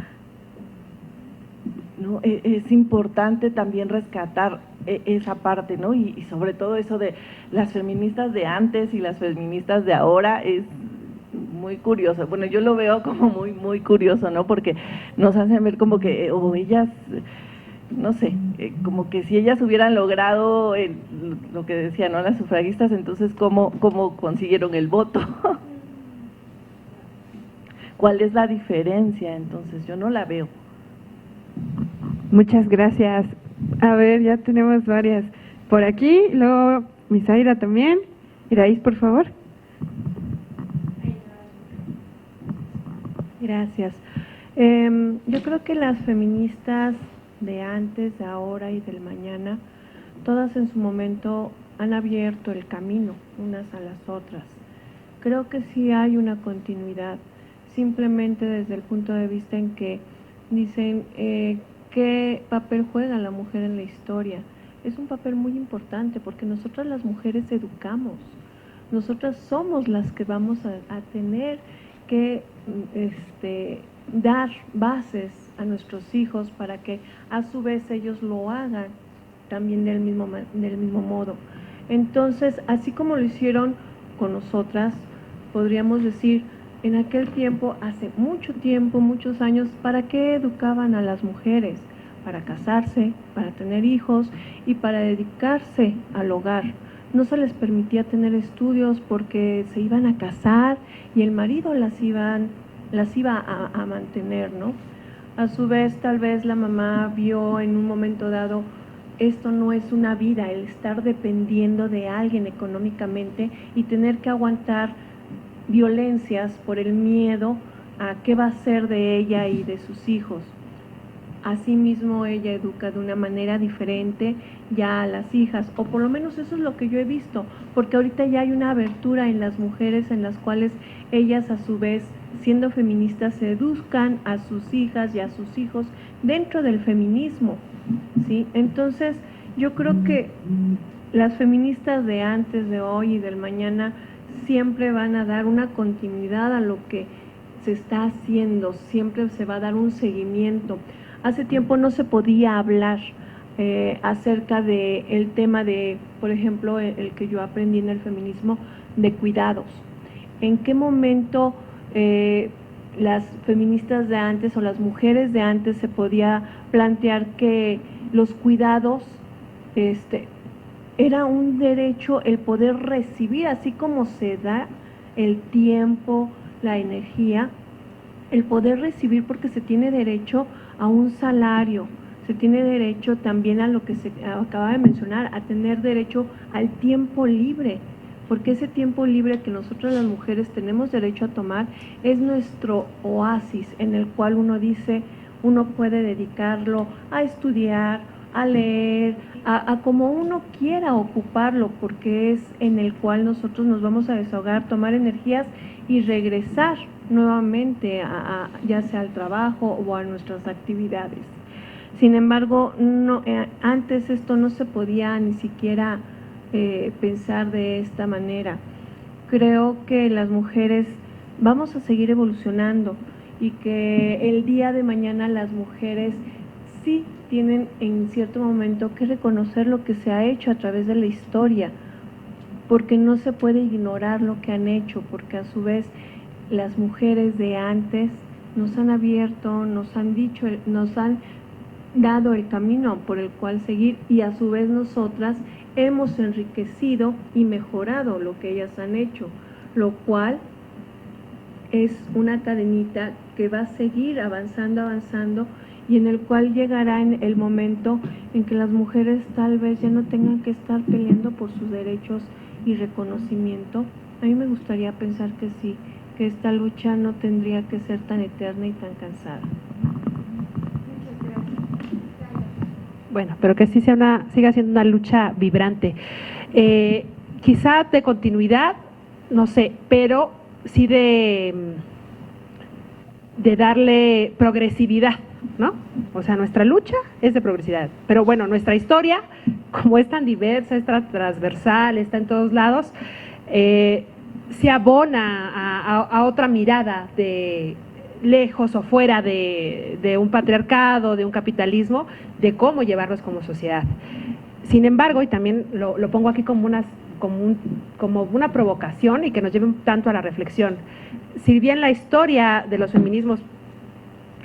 ¿no? Es importante también rescatar esa parte, ¿no? Y sobre todo eso de las feministas de antes y las feministas de ahora es muy curioso. Bueno, yo lo veo como muy, muy curioso, ¿no? Porque nos hacen ver como que, o ellas, no sé, como que si ellas hubieran logrado lo que decía, ¿no? Las sufragistas, entonces, ¿cómo consiguieron el voto? ¿Cuál es la diferencia? Entonces, yo no la veo. Muchas gracias. A ver, ya tenemos varias por aquí, luego Misaira también. Iraís, por favor. Gracias. Yo creo que las feministas de antes, de ahora y del mañana, todas en su momento han abierto el camino unas a las otras. Creo que sí hay una continuidad, simplemente desde el punto de vista en que dicen qué papel juega la mujer en la historia. Es un papel muy importante porque nosotras las mujeres educamos, nosotras somos las que vamos a tener que dar bases a nuestros hijos para que a su vez ellos lo hagan también del mismo modo. Entonces, así como lo hicieron con nosotras, podríamos decir, en aquel tiempo, hace mucho tiempo, muchos años, ¿para qué educaban a las mujeres? Para casarse, para tener hijos y para dedicarse al hogar. No se les permitía tener estudios porque se iban a casar y el marido las iba a mantener, ¿no? A su vez, tal vez la mamá vio en un momento dado, esto no es una vida, el estar dependiendo de alguien económicamente y tener que aguantar violencias por el miedo a qué va a ser de ella y de sus hijos. Asimismo, ella educa de una manera diferente ya a las hijas, o por lo menos eso es lo que yo he visto, porque ahorita ya hay una abertura en las mujeres en las cuales ellas a su vez, siendo feministas, se educan a sus hijas y a sus hijos dentro del feminismo, ¿sí? Entonces, yo creo que las feministas de antes, de hoy y del mañana siempre van a dar una continuidad a lo que se está haciendo, siempre se va a dar un seguimiento. Hace tiempo no se podía hablar acerca del tema de, por ejemplo, el que yo aprendí en el feminismo, de cuidados. ¿En qué momento las feministas de antes o las mujeres de antes se podía plantear que los cuidados era un derecho el poder recibir, así como se da el tiempo, la energía, el poder recibir porque se tiene derecho a un salario, se tiene derecho también a lo que se acaba de mencionar, a tener derecho al tiempo libre, porque ese tiempo libre que nosotros las mujeres tenemos derecho a tomar es nuestro oasis en el cual uno dice, uno puede dedicarlo a estudiar, a leer, a como uno quiera ocuparlo, porque es en el cual nosotros nos vamos a desahogar, tomar energías y regresar nuevamente ya sea al trabajo o a nuestras actividades. Sin embargo, antes esto no se podía ni siquiera pensar de esta manera. Creo que las mujeres vamos a seguir evolucionando y que el día de mañana las mujeres sí tienen en cierto momento que reconocer lo que se ha hecho a través de la historia, porque no se puede ignorar lo que han hecho, porque a su vez las mujeres de antes nos han abierto, nos han dicho, nos han dado el camino por el cual seguir y a su vez nosotras hemos enriquecido y mejorado lo que ellas han hecho, lo cual es una cadenita que va a seguir avanzando y en el cual llegará en el momento en que las mujeres tal vez ya no tengan que estar peleando por sus derechos y reconocimiento. A mí me gustaría pensar que sí, que esta lucha no tendría que ser tan eterna y tan cansada. Bueno, pero que sí siga siendo una lucha vibrante. Quizá de continuidad, no sé, pero sí de darle progresividad, ¿no? O sea, nuestra lucha es de progresividad, pero bueno, nuestra historia, como es tan diversa, es transversal, está en todos lados, se abona a otra mirada de lejos o fuera de un patriarcado, de un capitalismo, de cómo llevarlos como sociedad. Sin embargo, y también lo pongo aquí como una provocación y que nos lleve un tanto a la reflexión, si bien la historia de los feminismos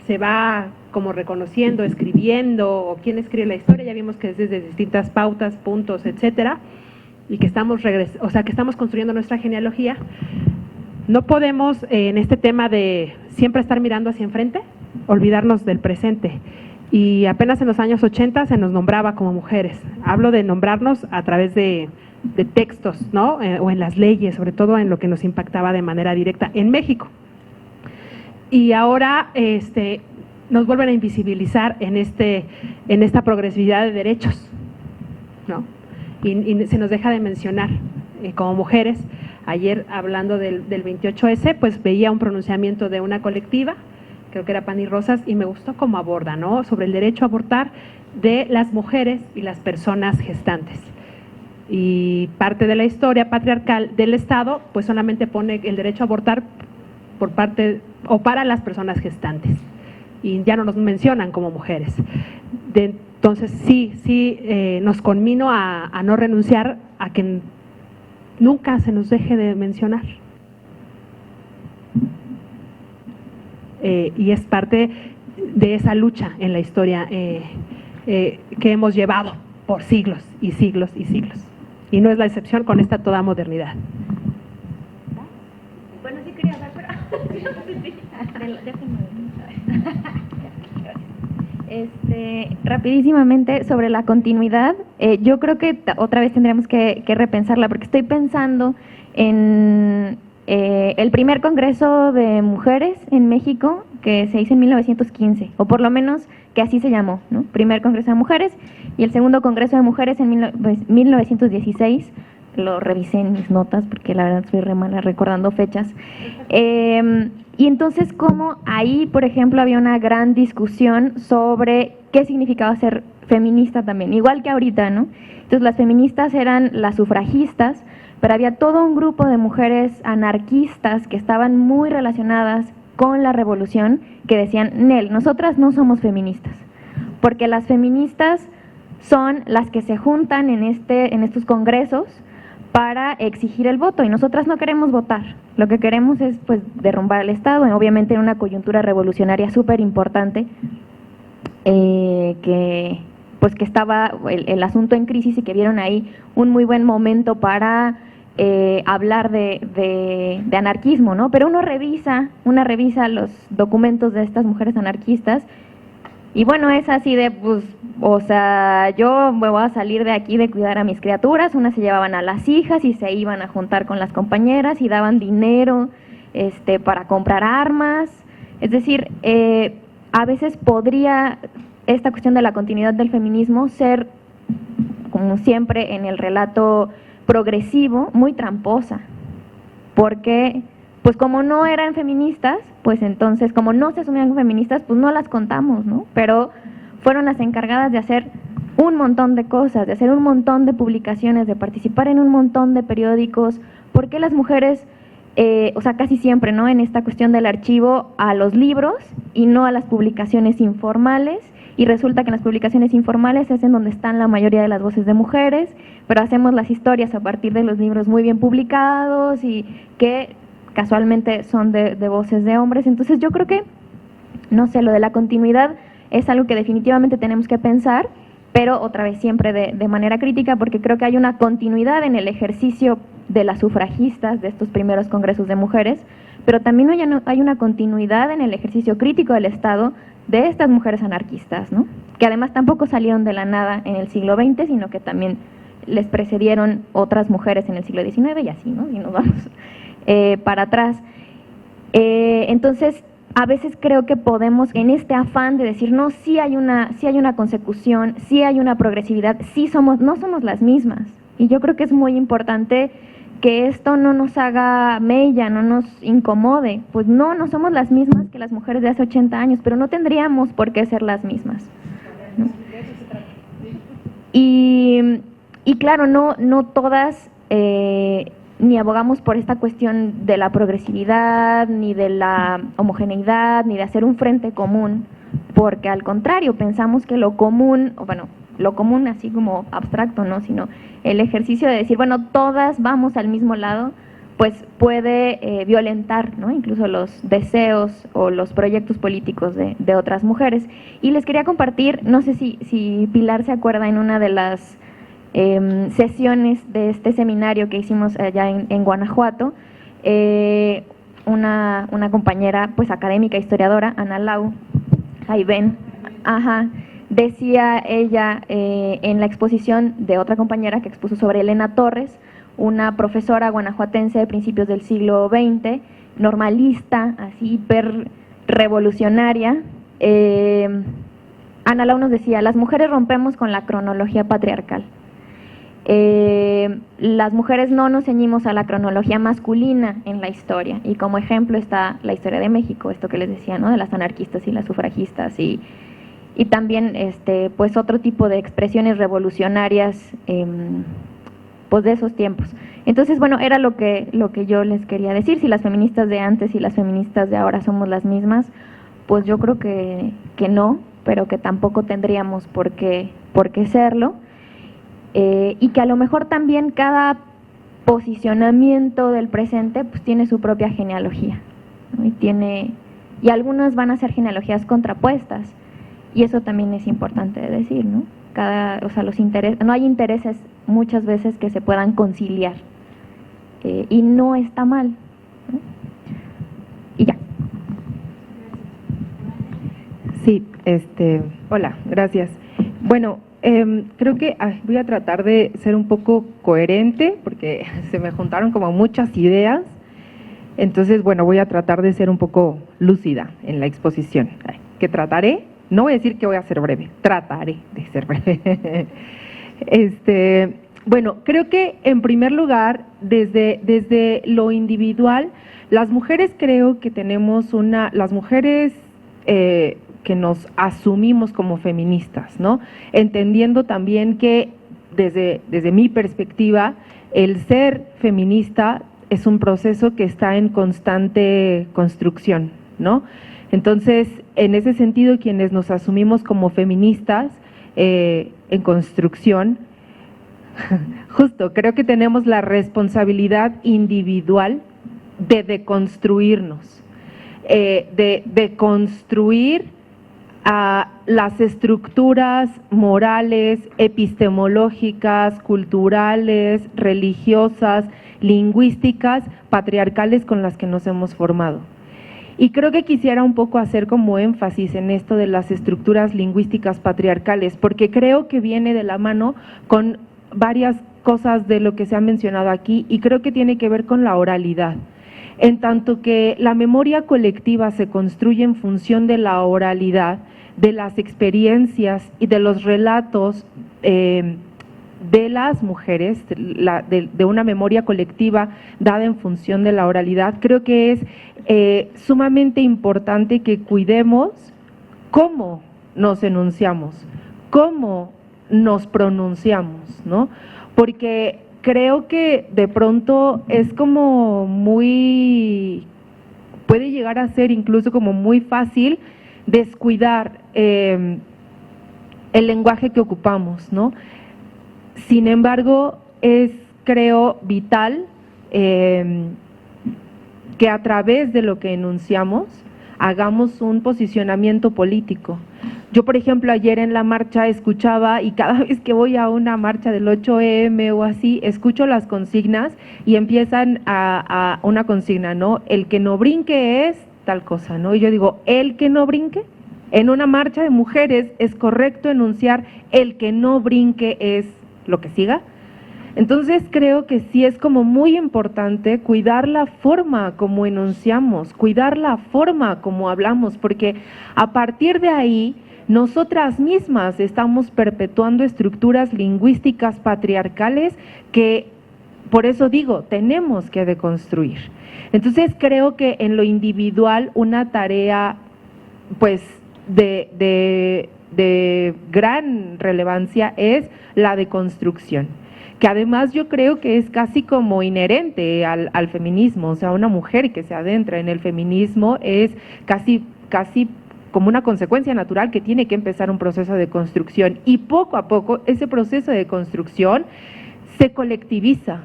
se va como reconociendo, escribiendo, o quién escribe la historia, ya vimos que es desde distintas pautas, puntos, etcétera, y que estamos construyendo nuestra genealogía, no podemos en este tema de siempre estar mirando hacia enfrente, olvidarnos del presente. y apenas en los años 80 se nos nombraba como mujeres. Hablo de nombrarnos a través de textos, ¿no? O en las leyes, sobre todo en lo que nos impactaba de manera directa en México. Y ahora nos vuelven a invisibilizar en esta progresividad de derechos, ¿no? Y se nos deja de mencionar como mujeres. Ayer, hablando del 28S, pues veía un pronunciamiento de una colectiva, creo que era Pan y Rosas, y me gustó cómo aborda, ¿no? Sobre el derecho a abortar de las mujeres y las personas gestantes. Y parte de la historia patriarcal del Estado, pues solamente pone el derecho a abortar por parte o para las personas gestantes, y ya no nos mencionan como mujeres. Entonces sí, nos conmino a no renunciar a que nunca se nos deje de mencionar. Y es parte de esa lucha en la historia que hemos llevado por siglos y siglos y siglos. Y no es la excepción con esta toda modernidad. Bueno, sí quería hablar, pero rapidísimamente sobre la continuidad, yo creo que otra vez tendríamos que repensarla, porque estoy pensando en el primer Congreso de Mujeres en México, que se hizo en 1915, o por lo menos que así se llamó, ¿no? Primer Congreso de Mujeres, y el segundo Congreso de Mujeres en 1916, lo revisé en mis notas porque la verdad soy re mala recordando fechas. Y entonces, como ahí, por ejemplo, había una gran discusión sobre qué significaba ser feminista también, igual que ahorita, ¿no? Entonces, las feministas eran las sufragistas, pero había todo un grupo de mujeres anarquistas que estaban muy relacionadas con la revolución, que decían, Nel, nosotras no somos feministas, porque las feministas son las que se juntan en estos congresos para exigir el voto, y nosotras no queremos votar, lo que queremos es pues derrumbar el Estado, obviamente en una coyuntura revolucionaria súper importante, que estaba el asunto en crisis, y que vieron ahí un muy buen momento para hablar de anarquismo, ¿no? Pero uno revisa los documentos de estas mujeres anarquistas, y bueno, es así de, pues, o sea, yo me voy a salir de aquí de cuidar a mis criaturas. Unas se llevaban a las hijas y se iban a juntar con las compañeras y daban dinero para comprar armas. Es decir, a veces podría esta cuestión de la continuidad del feminismo ser, como siempre en el relato progresivo, muy tramposa, porque pues como no eran feministas, pues entonces como no se asumían como feministas, pues no las contamos, ¿no? Pero fueron las encargadas de hacer un montón de cosas, de hacer un montón de publicaciones, de participar en un montón de periódicos. ¿Por qué las mujeres, o sea, casi siempre, ¿no?, en esta cuestión del archivo a los libros y no a las publicaciones informales? Y resulta que en las publicaciones informales es en donde están la mayoría de las voces de mujeres, pero hacemos las historias a partir de los libros muy bien publicados y que casualmente son de voces de hombres. Entonces yo creo que, no sé, lo de la continuidad es algo que definitivamente tenemos que pensar, pero otra vez siempre de manera crítica, porque creo que hay una continuidad en el ejercicio de las sufragistas de estos primeros congresos de mujeres, pero también hay una continuidad en el ejercicio crítico del Estado de estas mujeres anarquistas, ¿no? Que además tampoco salieron de la nada en el siglo XX, sino que también les precedieron otras mujeres en el siglo XIX y así, ¿no? Y nos vamos para atrás. Entonces, a veces creo que podemos, en este afán de decir, no, sí hay una consecución, sí hay una progresividad, no somos las mismas. Y yo creo que es muy importante que esto no nos haga mella, no nos incomode. Pues no somos las mismas que las mujeres de hace 80 años, pero no tendríamos por qué ser las mismas, ¿no? Y claro, no todas ni abogamos por esta cuestión de la progresividad, ni de la homogeneidad, ni de hacer un frente común, porque al contrario, pensamos que lo común así como abstracto, no, sino el ejercicio de decir, bueno, todas vamos al mismo lado, pues puede violentar, ¿no?, incluso los deseos o los proyectos políticos de otras mujeres. Y les quería compartir, no sé si Pilar se acuerda, en una de las sesiones de este seminario que hicimos allá en Guanajuato, una compañera pues académica, historiadora, Ana Lau, ahí ven Ajá, decía ella en la exposición de otra compañera que expuso sobre Elena Torres, una profesora guanajuatense de principios del siglo XX, normalista, así hiper revolucionaria. Ana Lau nos decía, las mujeres rompemos con la cronología patriarcal. Las mujeres no nos ceñimos a la cronología masculina en la historia, y como ejemplo está la historia de México, esto que les decía, ¿no? De las anarquistas y las sufragistas, y también pues otro tipo de expresiones revolucionarias pues de esos tiempos. Entonces, bueno, era lo que yo les quería decir. Si las feministas de antes y las feministas de ahora somos las mismas, pues yo creo que no, pero que tampoco tendríamos por qué serlo. Y que a lo mejor también cada posicionamiento del presente pues tiene su propia genealogía, ¿no? Y algunas van a ser genealogías contrapuestas, y eso también es importante de decir, ¿no? Los intereses, no hay intereses muchas veces que se puedan conciliar, y no está mal, ¿no? Y ya. Sí, hola, gracias. Bueno, creo que voy a tratar de ser un poco coherente porque se me juntaron como muchas ideas. Entonces, bueno, voy a tratar de ser un poco lúcida en la exposición, que trataré, no voy a decir que voy a ser breve, trataré de ser breve. Bueno, creo que en primer lugar, desde lo individual, las mujeres creo que tenemos las mujeres que nos asumimos como feministas, ¿no? Entendiendo también que desde mi perspectiva, el ser feminista es un proceso que está en constante construcción, ¿no? Entonces, en ese sentido, quienes nos asumimos como feministas en construcción, justo creo que tenemos la responsabilidad individual de deconstruirnos, de construir a las estructuras morales, epistemológicas, culturales, religiosas, lingüísticas, patriarcales con las que nos hemos formado. Y creo que quisiera un poco hacer como énfasis en esto de las estructuras lingüísticas patriarcales, porque creo que viene de la mano con varias cosas de lo que se ha mencionado aquí, y creo que tiene que ver con la oralidad. En tanto que la memoria colectiva se construye en función de la oralidad, de las experiencias y de los relatos de las mujeres, de una memoria colectiva dada en función de la oralidad, creo que es sumamente importante que cuidemos cómo nos enunciamos, cómo nos pronunciamos, ¿no? Porque creo que de pronto es como puede llegar a ser incluso como muy fácil descuidar el lenguaje que ocupamos, ¿no? Sin embargo, creo, vital que a través de lo que enunciamos hagamos un posicionamiento político. Yo, por ejemplo, ayer en la marcha escuchaba, y cada vez que voy a una marcha del 8M o así, escucho las consignas y empiezan a una consigna, ¿no? El que no brinque es tal cosa, ¿no? Y yo digo, ¿el que no brinque? En una marcha de mujeres es correcto enunciar el que no brinque es lo que siga. Entonces creo que sí es como muy importante cuidar la forma como enunciamos, cuidar la forma como hablamos, porque a partir de ahí nosotras mismas estamos perpetuando estructuras lingüísticas patriarcales que, por eso digo, tenemos que deconstruir. Entonces creo que en lo individual una tarea pues de gran relevancia es la deconstrucción, que además yo creo que es casi como inherente al feminismo. O sea, una mujer que se adentra en el feminismo es casi como una consecuencia natural que tiene que empezar un proceso de construcción, y poco a poco ese proceso de construcción se colectiviza,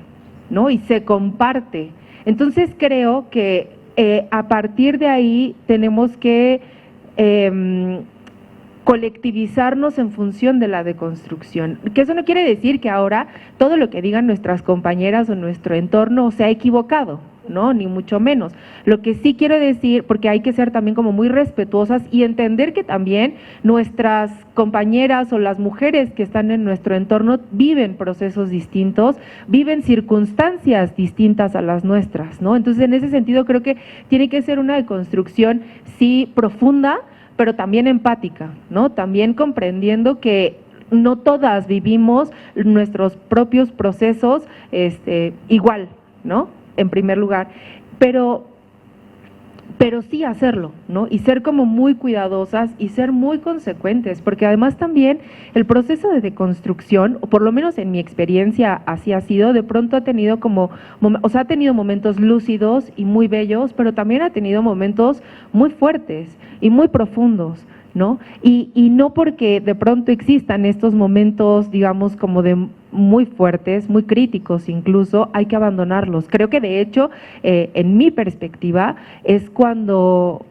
¿no? Y se comparte. Entonces creo que a partir de ahí tenemos que colectivizarnos en función de la deconstrucción. Que eso no quiere decir que ahora todo lo que digan nuestras compañeras o nuestro entorno sea equivocado, ¿no? Ni mucho menos. Lo que sí quiero decir, porque hay que ser también como muy respetuosas y entender que también nuestras compañeras o las mujeres que están en nuestro entorno viven procesos distintos, viven circunstancias distintas a las nuestras, ¿no? Entonces, en ese sentido, creo que tiene que ser una deconstrucción, sí, profunda, pero también empática, ¿no? También comprendiendo que no todas vivimos nuestros propios procesos igual, ¿no? En primer lugar, pero sí hacerlo, ¿no? Y ser como muy cuidadosas y ser muy consecuentes, porque además también el proceso de deconstrucción, o por lo menos en mi experiencia así ha sido, de pronto ha tenido ha tenido momentos lúcidos y muy bellos, pero también ha tenido momentos muy fuertes y muy profundos, ¿no? Y no porque de pronto existan estos momentos, digamos, como de muy fuertes, muy críticos incluso, hay que abandonarlos. Creo que de hecho, en mi perspectiva, es cuando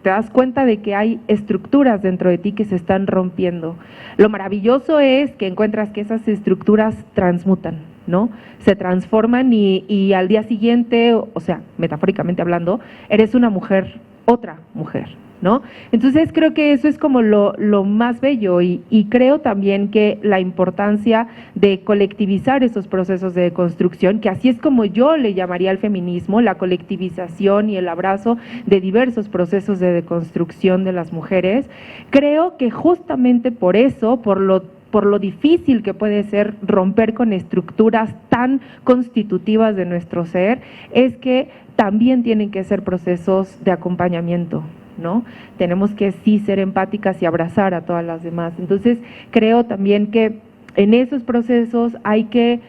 te das cuenta de que hay estructuras dentro de ti que se están rompiendo. Lo maravilloso es que encuentras que esas estructuras transmutan, ¿no? Se transforman y al día siguiente, o sea, metafóricamente hablando, eres una mujer, otra mujer, ¿no? Entonces creo que eso es como lo más bello y creo también que la importancia de colectivizar esos procesos de construcción, que así es como yo le llamaría al feminismo, la colectivización y el abrazo de diversos procesos de deconstrucción de las mujeres. Creo que justamente por eso, por lo difícil que puede ser romper con estructuras tan constitutivas de nuestro ser, es que también tienen que ser procesos de acompañamiento, ¿no? Tenemos que sí ser empáticas y abrazar a todas las demás. Entonces, creo también que en esos procesos hay que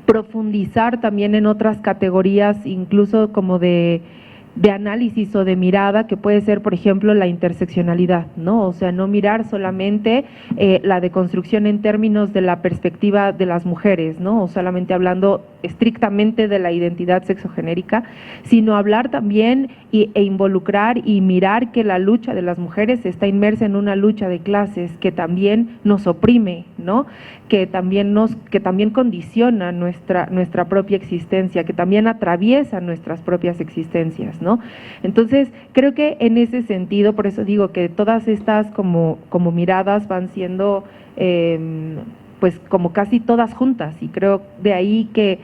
profundizar también en otras categorías, incluso como de análisis o de mirada, que puede ser, por ejemplo, la interseccionalidad, ¿no? O sea, no mirar solamente la deconstrucción en términos de la perspectiva de las mujeres, ¿no? O solamente hablando estrictamente de la identidad sexogenérica, sino hablar también e involucrar y mirar que la lucha de las mujeres está inmersa en una lucha de clases que también nos oprime, ¿no? Que también condiciona nuestra propia existencia, que también atraviesa nuestras propias existencias, ¿no? Entonces, creo que en ese sentido, por eso digo que todas estas como miradas van siendo pues como casi todas juntas, y creo de ahí que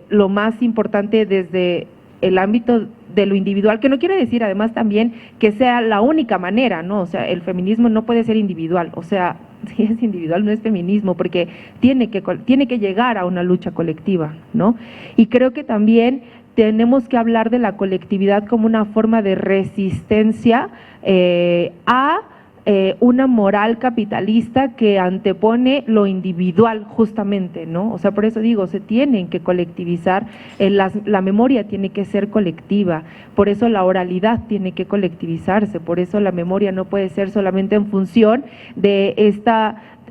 lo más importante desde el ámbito de lo individual, que no quiere decir además también que sea la única manera, ¿no? O sea, el feminismo no puede ser individual, o sea, si es individual no es feminismo, porque tiene que llegar a una lucha colectiva, ¿no? Y creo que también tenemos que hablar de la colectividad como una forma de resistencia a una moral capitalista que antepone lo individual justamente, ¿no? O sea, por eso digo, se tienen que colectivizar, la memoria tiene que ser colectiva, por eso la oralidad tiene que colectivizarse, por eso la memoria no puede ser solamente en función de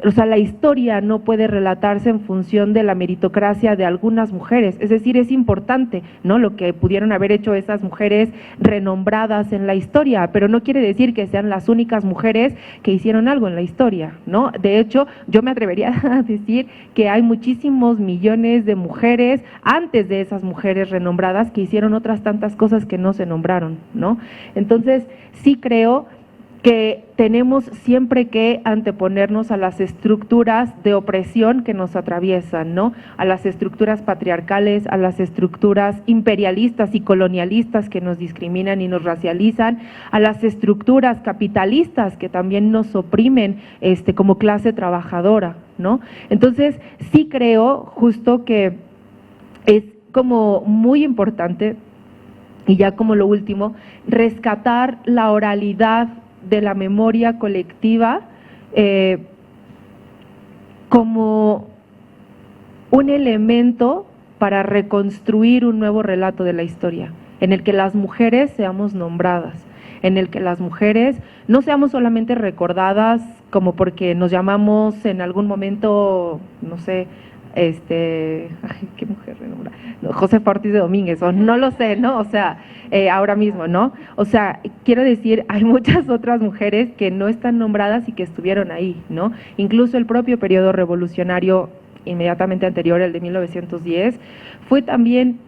o sea, la historia no puede relatarse en función de la meritocracia de algunas mujeres, es decir, es importante, ¿no? Lo que pudieron haber hecho esas mujeres renombradas en la historia, pero no quiere decir que sean las únicas mujeres que hicieron algo en la historia, ¿no? De hecho, yo me atrevería a decir que hay muchísimos millones de mujeres antes de esas mujeres renombradas que hicieron otras tantas cosas que no se nombraron, ¿no? Entonces, sí creo que tenemos siempre que anteponernos a las estructuras de opresión que nos atraviesan, ¿no? A las estructuras patriarcales, a las estructuras imperialistas y colonialistas que nos discriminan y nos racializan, a las estructuras capitalistas que también nos oprimen como clase trabajadora, ¿no? Entonces, sí creo justo que es como muy importante, y ya como lo último, rescatar la oralidad de la memoria colectiva como un elemento para reconstruir un nuevo relato de la historia, en el que las mujeres seamos nombradas, en el que las mujeres no seamos solamente recordadas como porque nos llamamos en algún momento, no sé, ay, qué mujer renombrada, Josefa Ortiz de Domínguez, o no lo sé, ¿no? O sea, ahora mismo, ¿no? O sea, quiero decir, hay muchas otras mujeres que no están nombradas y que estuvieron ahí, ¿no? Incluso el propio periodo revolucionario inmediatamente anterior, el de 1910, fue también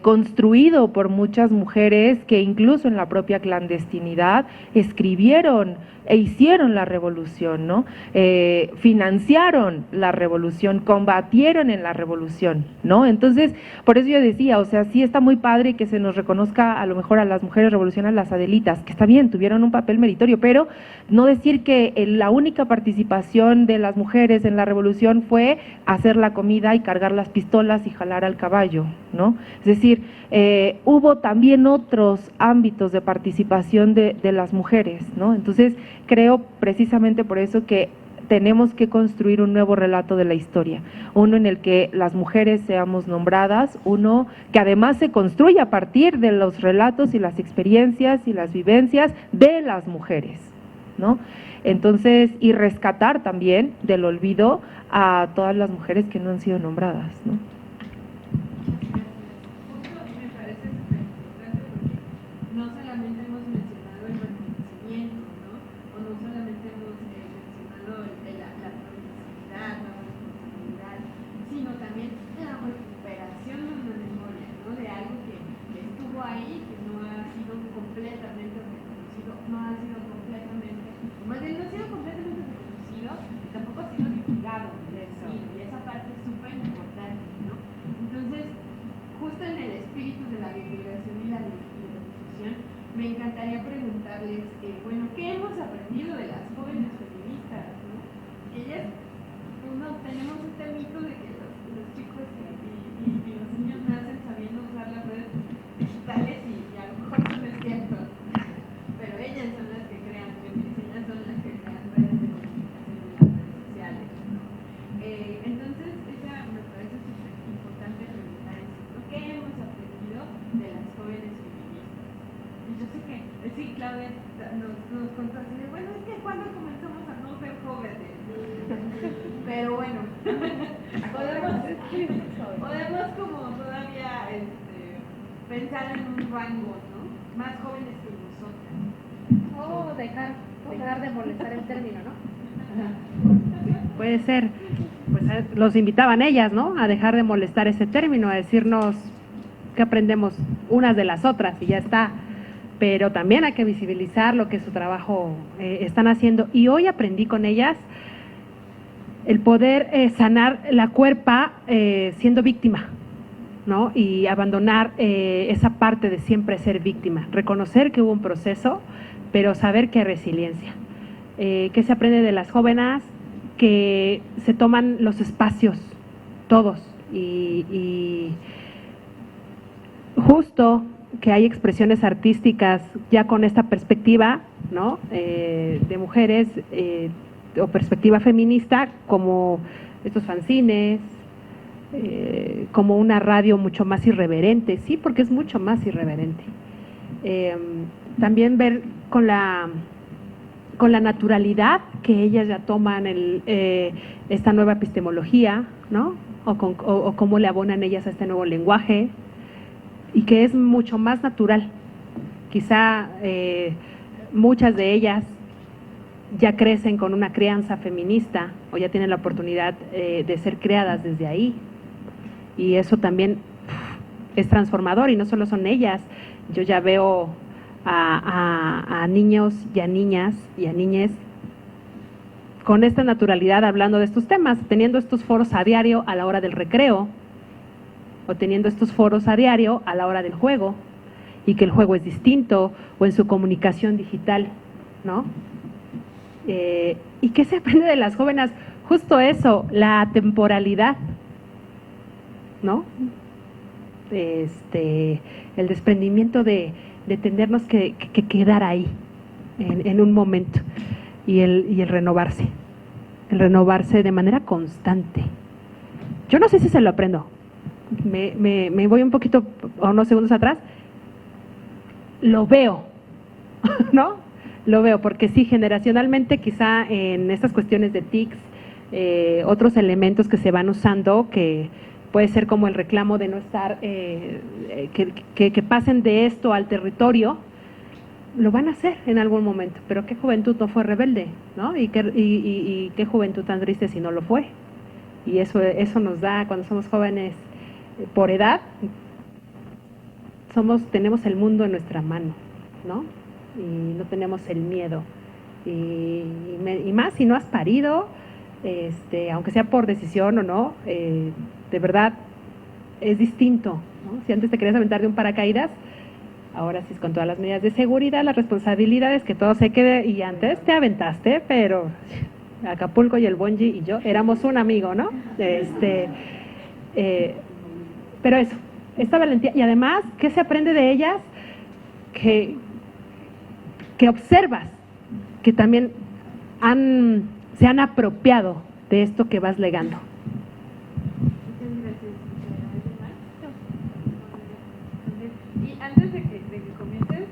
construido por muchas mujeres que incluso en la propia clandestinidad escribieron e hicieron la revolución, ¿no? Financiaron la revolución, combatieron en la revolución, ¿no? Entonces, por eso yo decía, o sea, sí está muy padre que se nos reconozca a lo mejor a las mujeres revolucionarias, las Adelitas, que está bien, tuvieron un papel meritorio, pero no decir que la única participación de las mujeres en la revolución fue hacer la comida y cargar las pistolas y jalar al caballo, ¿no? Es decir, hubo también otros ámbitos de participación de las mujeres, ¿no? Entonces, creo precisamente por eso que tenemos que construir un nuevo relato de la historia, uno en el que las mujeres seamos nombradas, uno que además se construye a partir de los relatos y las experiencias y las vivencias de las mujeres, ¿no? Entonces, y rescatar también del olvido a todas las mujeres que no han sido nombradas, ¿no? No solamente hemos mencionado el reconocimiento, ¿no? O no solamente hemos mencionado la profesionalidad, la responsabilidad, sino también la recuperación de una memoria, ¿no? De algo que estuvo ahí, que no ha sido completamente reconocido, no ha sido completamente, más bien no ha sido completamente reconocido y tampoco ha sido divulgado. Y esa parte es súper importante, ¿no? Entonces, justo en el espíritu de la divulgación y la me encantaría preguntarles, bueno, ¿qué hemos aprendido de las jóvenes feministas? ¿No? Ellas, tenemos este mito de que los chicos y los niños nacen sabiendo usar las redes digitales y a lo mejor eso no es cierto, pero ellas son las que crean redes, ellas son las que crean redes de comunicación en las redes sociales, ¿no? Entonces, esa me parece súper importante preguntar eso, ¿no? ¿Qué hemos aprendido de las jóvenes feministas? Yo sé que, sí, Claudia nos contó así de, bueno, es que cuando comenzamos a no ser jóvenes, pero bueno, podemos como todavía pensar en un rango, ¿no? Más jóvenes que nosotras. O dejar de molestar el término, ¿no? Puede ser, pues los invitaban ellas, ¿no? A dejar de molestar ese término, a decirnos que aprendemos unas de las otras y ya está. Pero también hay que visibilizar lo que su trabajo están haciendo. Y hoy aprendí con ellas el poder sanar la cuerpa siendo víctima, ¿no? Y abandonar esa parte de siempre ser víctima. Reconocer que hubo un proceso, pero saber que hay resiliencia. Que se aprende de las jóvenes, que se toman los espacios, todos. Y justo que hay expresiones artísticas ya con esta perspectiva, ¿no? De mujeres o perspectiva feminista, como estos fanzines, como una radio mucho más irreverente, sí, porque es mucho más irreverente. También ver con la naturalidad que ellas ya toman esta nueva epistemología, ¿no? O cómo le abonan ellas a este nuevo lenguaje, y que es mucho más natural. Quizá muchas de ellas ya crecen con una crianza feminista o ya tienen la oportunidad de ser creadas desde ahí, y eso también es transformador. Y no solo son ellas, yo ya veo a niños y a niñas y a niñes con esta naturalidad hablando de estos temas, teniendo estos foros a diario a la hora del recreo, o teniendo estos foros a diario a la hora del juego, y que el juego es distinto, o en su comunicación digital, ¿no? ¿Y qué se aprende de las jóvenes? Justo eso, la temporalidad, ¿no? El desprendimiento de tenernos que quedar ahí, en un momento, y el renovarse de manera constante. Yo no sé si se lo aprendo. Me voy un poquito, o unos segundos atrás, lo veo, ¿no? Lo veo, porque sí, generacionalmente quizá en estas cuestiones de TICs, otros elementos que se van usando, que puede ser como el reclamo de no estar, que pasen de esto al territorio, lo van a hacer en algún momento, pero ¿qué juventud no fue rebelde, ¿no? Y qué juventud tan triste si no lo fue, y eso nos da, cuando somos jóvenes por edad, tenemos el mundo en nuestra mano, ¿no? Y no tenemos el miedo. Y más si no has parido, aunque sea por decisión o no, de verdad es distinto, ¿no? Si antes te querías aventar de un paracaídas, ahora sí es con todas las medidas de seguridad, las responsabilidades, que todo se quede, y antes te aventaste, pero Acapulco y el bungee y yo éramos un amigo, ¿no? Pero eso, esta valentía, y además, ¿qué se aprende de ellas? Que observas que también se han apropiado de esto que vas legando. Y antes de que comiences,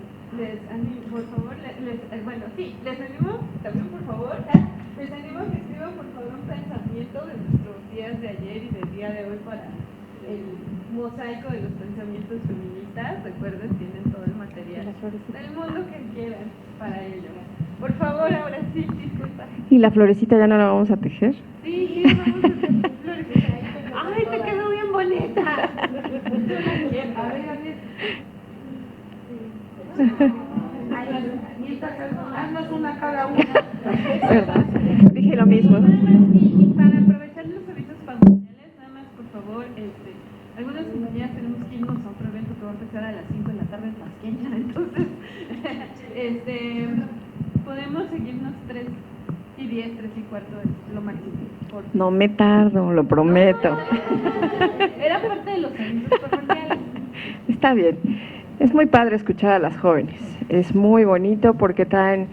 por favor, les animo, también por favor, les animo a que escriban por favor un pensamiento de nuestros días de ayer y del día de hoy para el mosaico de los pensamientos feministas. Recuerden, tienen todo el material del mundo que quieran para ello. Por favor, ahora sí, disculpa. ¿Y la florecita ya no la vamos a tejer? Sí, vamos a tejer florecita. ¡Ay, te quedó bien bonita! A ver. Haznos una cada una. ¿Verdad? Dije lo mismo. Y para aprovechar los avisos familiares, nada más, por favor, algunas compañías tenemos que irnos a otro evento que va a empezar a las 5 de la tarde en Tasqueña, entonces, podemos seguirnos 3:10, 3:15, es lo máximo. No me tardo, lo prometo. Era parte de los avisos parroquiales. Está bien. Es muy padre escuchar a las jóvenes. Es muy bonito porque traen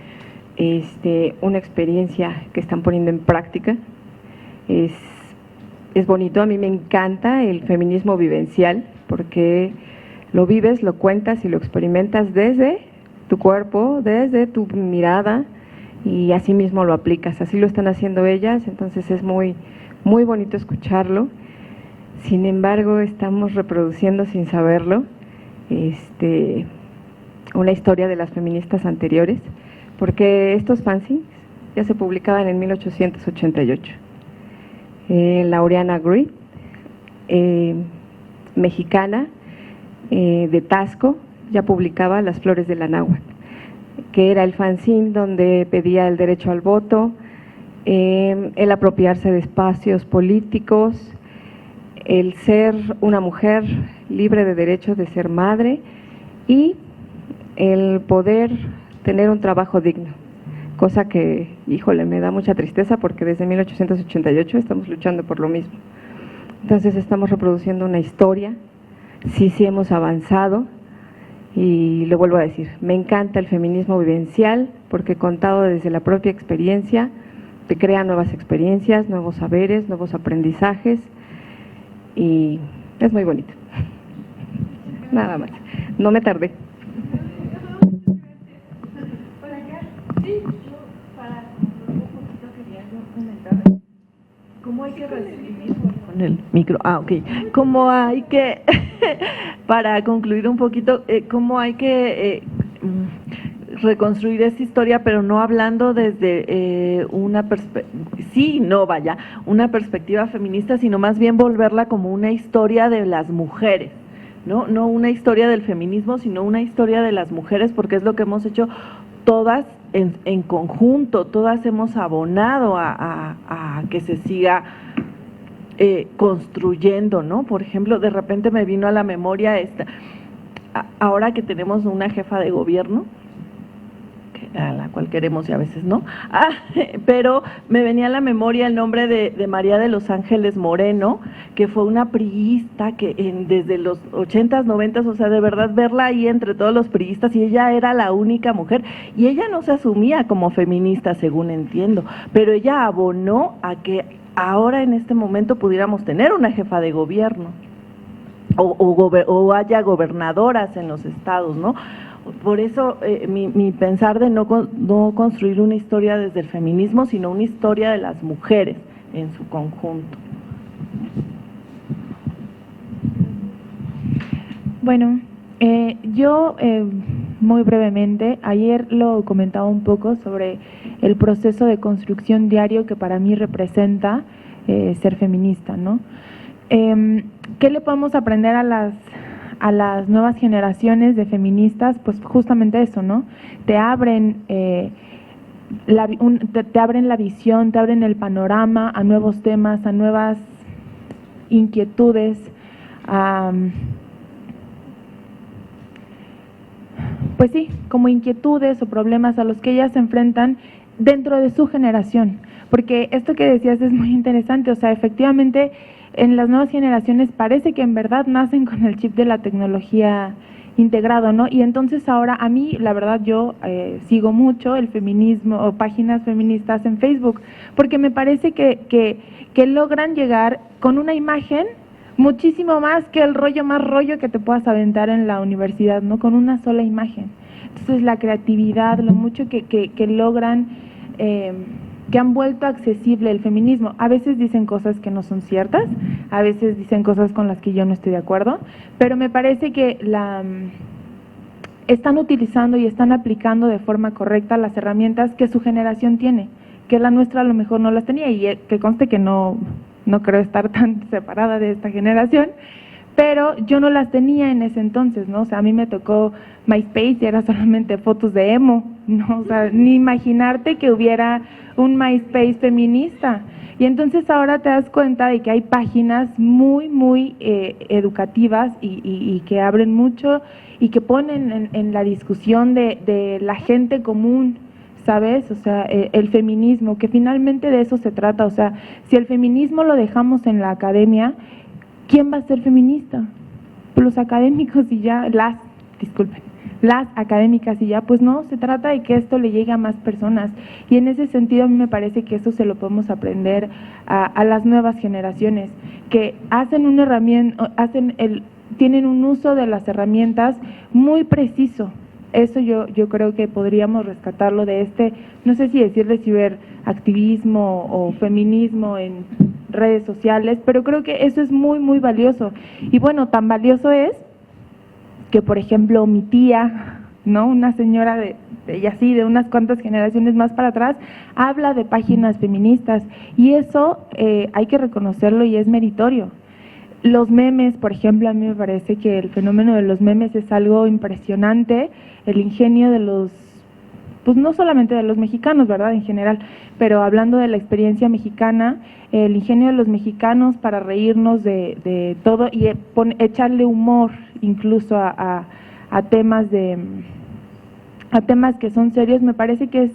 una experiencia que están poniendo en práctica. Es bonito, a mí me encanta el feminismo vivencial porque lo vives, lo cuentas y lo experimentas desde tu cuerpo, desde tu mirada, y así mismo lo aplicas. Así lo están haciendo ellas, entonces es muy, muy bonito escucharlo. Sin embargo, estamos reproduciendo sin saberlo una historia de las feministas anteriores, porque estos fanzines ya se publicaban en 1888. Laureana Greed, mexicana, de Tasco, ya publicaba Las Flores de la Náhuatl, que era el fanzine donde pedía el derecho al voto, el apropiarse de espacios políticos, el ser una mujer libre de derechos de ser madre y el poder tener un trabajo digno, cosa que, híjole, me da mucha tristeza porque desde 1888 estamos luchando por lo mismo. Entonces estamos reproduciendo una historia, sí hemos avanzado, y lo vuelvo a decir, me encanta el feminismo vivencial porque contado desde la propia experiencia te crea nuevas experiencias, nuevos saberes, nuevos aprendizajes, y es muy bonito. Nada más, no me tardé. ¿Cómo hay que recibir con el micro? ¿Cómo hay que, para concluir un poquito, cómo hay que reconstruir esta historia, pero no hablando desde una perspectiva feminista, sino más bien volverla como una historia de las mujeres, ¿no? No una historia del feminismo, sino una historia de las mujeres, porque es lo que hemos hecho todas en conjunto, todas hemos abonado a que se siga construyendo, ¿no? Por ejemplo, de repente me vino a la memoria ahora que tenemos una jefa de gobierno, a la cual queremos y a veces no, pero me venía a la memoria el nombre de María de los Ángeles Moreno, que fue una priista que desde los 80s, 90s, o sea, de verdad verla ahí entre todos los priistas, y ella era la única mujer, y ella no se asumía como feminista, según entiendo, pero ella abonó a que ahora en este momento pudiéramos tener una jefa de gobierno, o haya gobernadoras en los estados, ¿no? Por eso mi pensar de no construir una historia desde el feminismo, sino una historia de las mujeres en su conjunto. Bueno, yo muy brevemente, ayer lo comentaba un poco sobre el proceso de construcción diario que para mí representa ser feminista, ¿no? ¿Qué le podemos aprender a las nuevas generaciones de feministas? Pues justamente eso, ¿no? Te abren te abren la visión, te abren el panorama a nuevos temas, a nuevas inquietudes, pues sí, como inquietudes o problemas a los que ellas se enfrentan dentro de su generación. Porque esto que decías es muy interesante, o sea, efectivamente en las nuevas generaciones parece que en verdad nacen con el chip de la tecnología integrado, ¿no? Y entonces ahora a mí, la verdad, yo sigo mucho el feminismo o páginas feministas en Facebook, porque me parece que logran llegar con una imagen muchísimo más que el más rollo que te puedas aventar en la universidad, ¿no? Con una sola imagen. Entonces la creatividad, lo mucho que logran, que han vuelto accesible el feminismo. A veces dicen cosas que no son ciertas, a veces dicen cosas con las que yo no estoy de acuerdo, pero me parece que están utilizando y están aplicando de forma correcta las herramientas que su generación tiene, que la nuestra a lo mejor no las tenía, y que conste que no creo estar tan separada de esta generación, pero yo no las tenía en ese entonces, ¿no? O sea, a mí me tocó MySpace y era solamente fotos de emo, ¿no? O sea, ni imaginarte que hubiera un MySpace feminista. Y entonces ahora te das cuenta de que hay páginas muy, muy educativas y que abren mucho y que ponen en la discusión de la gente común, ¿sabes? O sea, el feminismo, que finalmente de eso se trata. O sea, si el feminismo lo dejamos en la academia, ¿quién va a ser feminista? Los académicos y ya, las académicas y ya, pues no, se trata de que esto le llegue a más personas. Y en ese sentido a mí me parece que eso se lo podemos aprender a las nuevas generaciones, que hacen una herramienta, tienen un uso de las herramientas muy preciso. Eso yo creo que podríamos rescatarlo de no sé si decirle ciberactivismo o feminismo en redes sociales, pero creo que eso es muy, muy valioso. Y bueno, tan valioso es que, por ejemplo, mi tía, ¿no? Una señora de unas cuantas generaciones más para atrás, habla de páginas feministas, y eso hay que reconocerlo y es meritorio. Los memes, por ejemplo, a mí me parece que el fenómeno de los memes es algo impresionante, el ingenio de pues no solamente de los mexicanos, ¿verdad?, en general, pero hablando de la experiencia mexicana, el ingenio de los mexicanos para reírnos de todo y echarle humor incluso a temas que son serios, me parece que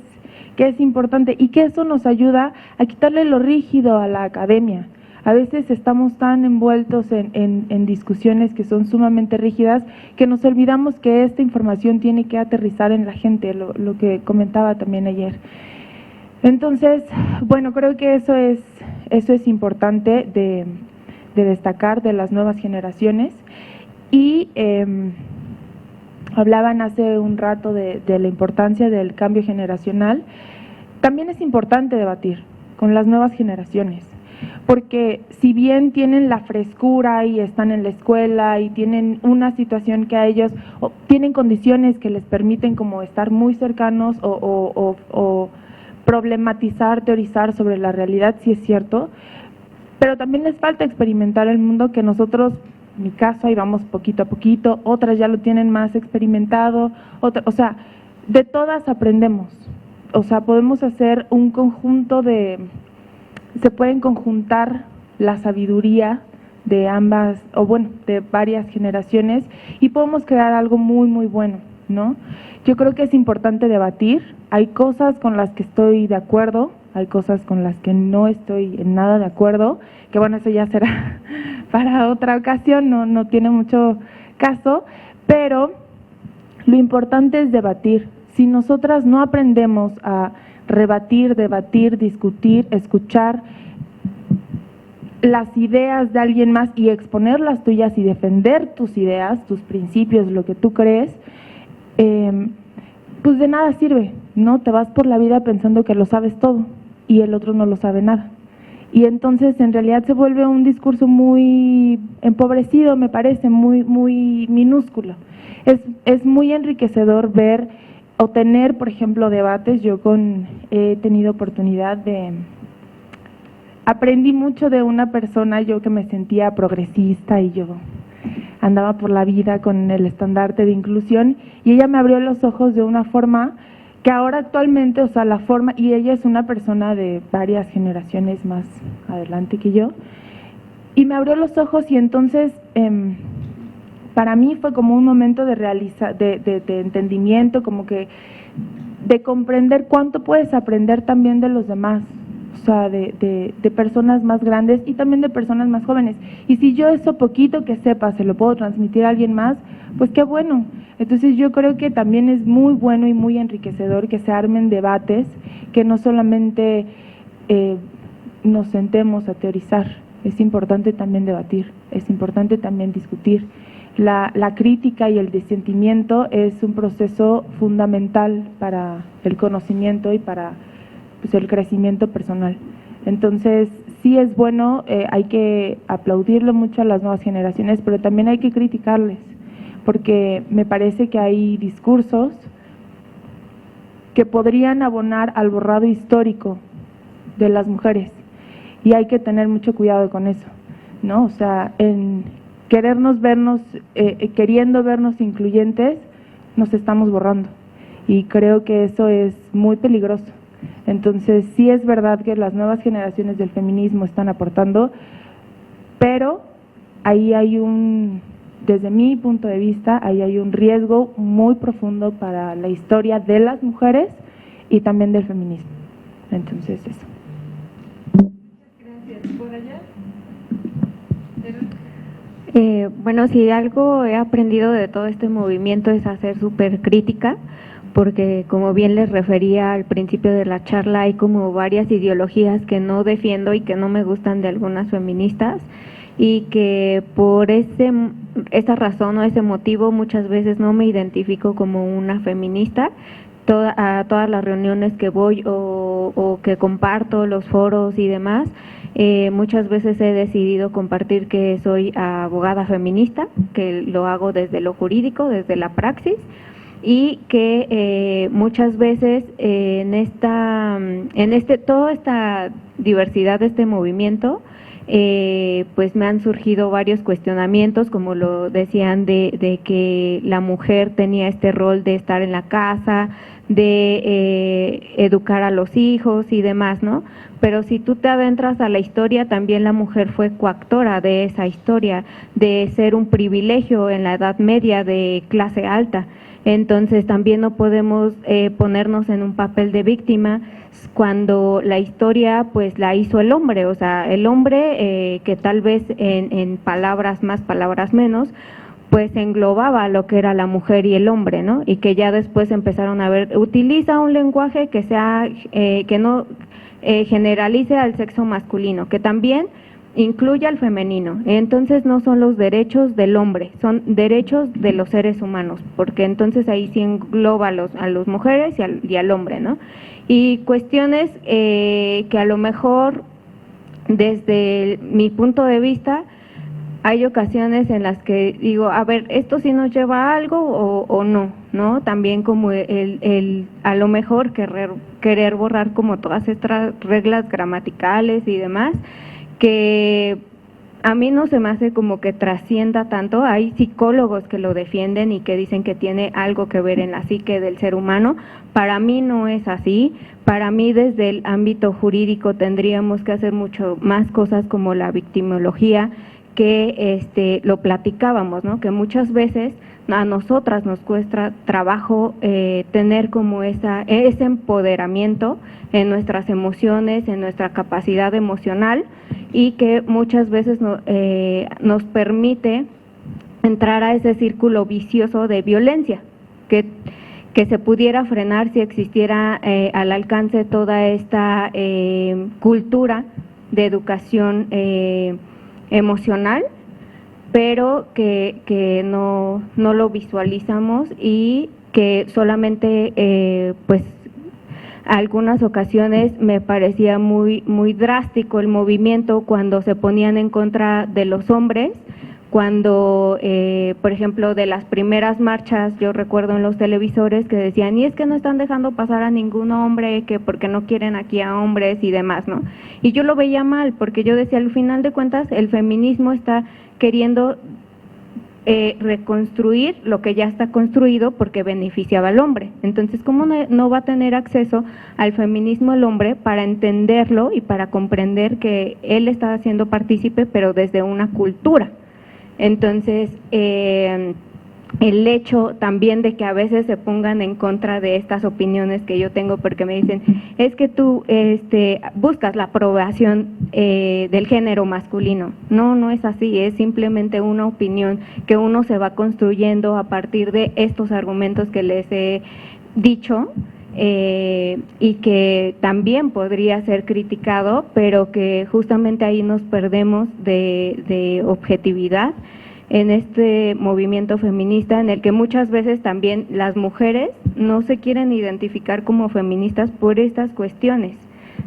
es importante, y que eso nos ayuda a quitarle lo rígido a la academia. A veces estamos tan envueltos en discusiones que son sumamente rígidas que nos olvidamos que esta información tiene que aterrizar en la gente, lo que comentaba también ayer. Entonces, bueno, creo que eso es importante de destacar de las nuevas generaciones. Y hablaban hace un rato de la importancia del cambio generacional. También es importante debatir con las nuevas generaciones, porque si bien tienen la frescura y están en la escuela y tienen una situación que a ellos, tienen condiciones que les permiten como estar muy cercanos o problematizar, teorizar sobre la realidad, sí es cierto, pero también les falta experimentar el mundo que nosotros, en mi caso, ahí vamos poquito a poquito, otras ya lo tienen más experimentado, o sea, de todas aprendemos, o sea, podemos hacer un conjunto se pueden conjuntar la sabiduría de ambas, o bueno, de varias generaciones, y podemos crear algo muy, muy bueno, ¿no? Yo creo que es importante debatir. Hay cosas con las que estoy de acuerdo, hay cosas con las que no estoy en nada de acuerdo, que bueno, eso ya será para otra ocasión, no tiene mucho caso, pero lo importante es debatir. Si nosotras no aprendemos a rebatir, debatir, discutir, escuchar las ideas de alguien más y exponer las tuyas y defender tus ideas, tus principios, lo que tú crees, pues de nada sirve, ¿no? Te vas por la vida pensando que lo sabes todo y el otro no lo sabe nada. Y entonces en realidad se vuelve un discurso muy empobrecido, me parece, muy, muy minúsculo. Es muy enriquecedor ver o tener, por ejemplo, debates. Yo he tenido oportunidad aprendí mucho de una persona, yo que me sentía progresista y yo andaba por la vida con el estandarte de inclusión, y ella me abrió los ojos de una forma que ahora actualmente, o sea, la forma, y ella es una persona de varias generaciones más adelante que yo, y me abrió los ojos, y entonces para mí fue como un momento de entendimiento, como que de comprender cuánto puedes aprender también de los demás, o sea, de personas más grandes y también de personas más jóvenes. Y si yo eso poquito que sepa se lo puedo transmitir a alguien más, pues qué bueno. Entonces yo creo que también es muy bueno y muy enriquecedor que se armen debates, que no solamente nos sentemos a teorizar, es importante también debatir, es importante también discutir. La crítica y el disentimiento es un proceso fundamental para el conocimiento y para pues, el crecimiento personal. Entonces, sí es bueno, hay que aplaudirle mucho a las nuevas generaciones, pero también hay que criticarles, porque me parece que hay discursos que podrían abonar al borrado histórico de las mujeres, y hay que tener mucho cuidado con eso, ¿no? O sea, en queriendo vernos incluyentes, nos estamos borrando, y creo que eso es muy peligroso. Entonces, sí es verdad que las nuevas generaciones del feminismo están aportando, pero ahí hay desde mi punto de vista, ahí hay un riesgo muy profundo para la historia de las mujeres y también del feminismo. Entonces, eso. Gracias. ¿Por allá? Bueno, si algo he aprendido de todo este movimiento es a ser súper crítica, porque como bien les refería al principio de la charla, hay como varias ideologías que no defiendo y que no me gustan de algunas feministas, y que por esa razón o ese motivo muchas veces no me identifico como una feminista. A todas las reuniones que voy o que comparto, los foros y demás, muchas veces he decidido compartir que soy abogada feminista, que lo hago desde lo jurídico, desde la praxis, y que muchas veces toda esta diversidad de este movimiento, pues me han surgido varios cuestionamientos, como lo decían, de que la mujer tenía este rol de estar en la casa, de educar a los hijos y demás, ¿no? Pero si tú te adentras a la historia, también la mujer fue coactora de esa historia, de ser un privilegio en la Edad Media de clase alta. Entonces también no podemos ponernos en un papel de víctima cuando la historia pues la hizo el hombre, o sea, el hombre que tal vez en palabras más, palabras menos, pues englobaba lo que era la mujer y el hombre, ¿no? Y que ya después empezaron a ver, utiliza un lenguaje que sea, que no generalice al sexo masculino, que también incluye al femenino. Entonces no son los derechos del hombre, son derechos de los seres humanos, porque entonces ahí sí engloba a las mujeres y al hombre, ¿no? Y cuestiones que a lo mejor desde mi punto de vista hay ocasiones en las que digo, a ver, ¿esto sí nos lleva a algo o no? ¿No? También como a lo mejor querer borrar como todas estas reglas gramaticales y demás, que a mí no se me hace como que trascienda tanto. Hay psicólogos que lo defienden y que dicen que tiene algo que ver en la psique del ser humano. Para mí no es así. Para mí desde el ámbito jurídico tendríamos que hacer mucho más cosas como la victimología, que lo platicábamos, ¿no? Que muchas veces a nosotras nos cuesta trabajo tener como ese empoderamiento en nuestras emociones, en nuestra capacidad emocional, y que muchas veces nos permite entrar a ese círculo vicioso de violencia, que se pudiera frenar si existiera al alcance toda esta cultura de educación emocional, pero que no lo visualizamos, y que solamente pues algunas ocasiones me parecía muy drástico el movimiento cuando se ponían en contra de los hombres, cuando, por ejemplo, de las primeras marchas, yo recuerdo en los televisores que decían, y es que no están dejando pasar a ningún hombre, que porque no quieren aquí a hombres y demás, ¿no? Y yo lo veía mal, porque yo decía, al final de cuentas, el feminismo está queriendo reconstruir lo que ya está construido porque beneficiaba al hombre. Entonces, ¿cómo no va a tener acceso al feminismo el hombre para entenderlo y para comprender que él está siendo partícipe, pero desde una cultura? Entonces, el hecho también de que a veces se pongan en contra de estas opiniones que yo tengo, porque me dicen, es que tú buscas la aprobación del género masculino. No, no es así, es simplemente una opinión que uno se va construyendo a partir de estos argumentos que les he dicho, y que también podría ser criticado, pero que justamente ahí nos perdemos de objetividad en este movimiento feminista, en el que muchas veces también las mujeres no se quieren identificar como feministas por estas cuestiones,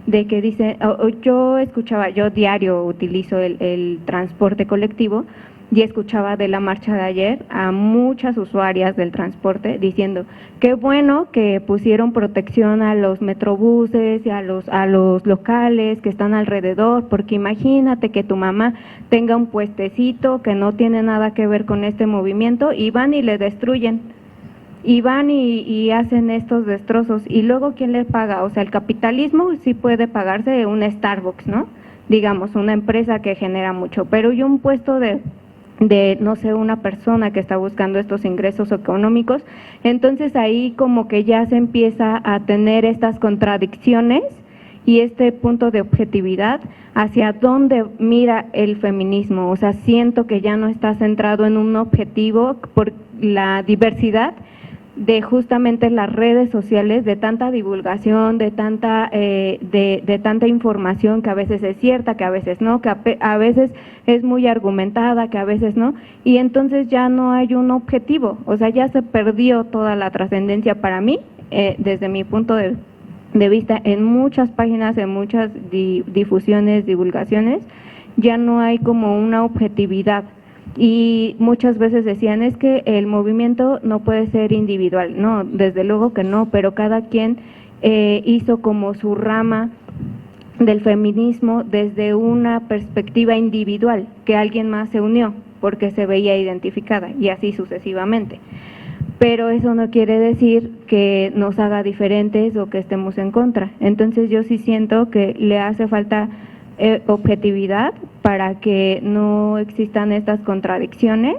de que dicen, yo diario utilizo el transporte colectivo, y escuchaba de la marcha de ayer a muchas usuarias del transporte diciendo, qué bueno que pusieron protección a los metrobuses y a los locales que están alrededor, porque imagínate que tu mamá tenga un puestecito que no tiene nada que ver con este movimiento y van y le destruyen, y van y hacen estos destrozos, y luego ¿quién le paga? O sea, el capitalismo sí puede pagarse un Starbucks, ¿no? Digamos, una empresa que genera mucho, pero y un puesto de no sé, una persona que está buscando estos ingresos económicos. Entonces ahí como que ya se empieza a tener estas contradicciones y este punto de objetividad hacia dónde mira el feminismo. O sea, siento que ya no está centrado en un objetivo por la diversidad de justamente las redes sociales, de tanta divulgación, de tanta información que a veces es cierta, que a veces no, que a veces es muy argumentada, que a veces no, y entonces ya no hay un objetivo. O sea, ya se perdió toda la trascendencia para mí, desde mi punto de vista, en muchas páginas, en muchas difusiones, divulgaciones, ya no hay como una objetividad. Y muchas veces decían, es que el movimiento no puede ser individual. No, desde luego que no, pero cada quien hizo como su rama del feminismo desde una perspectiva individual, que alguien más se unió porque se veía identificada, y así sucesivamente. Pero eso no quiere decir que nos haga diferentes o que estemos en contra. Entonces yo sí siento que le hace falta objetividad para que no existan estas contradicciones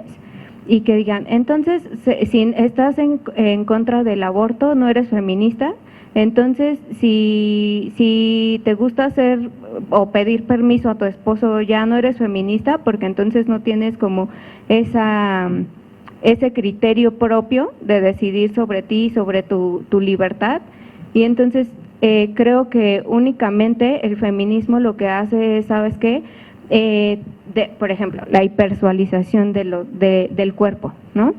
y que digan, entonces, si estás en contra del aborto, no eres feminista. Entonces, si te gusta hacer o pedir permiso a tu esposo, ya no eres feminista, porque entonces no tienes como ese criterio propio de decidir sobre ti, sobre tu libertad. Y entonces creo que únicamente el feminismo lo que hace es, ¿sabes qué? Por ejemplo, la hipersexualización del cuerpo, ¿no?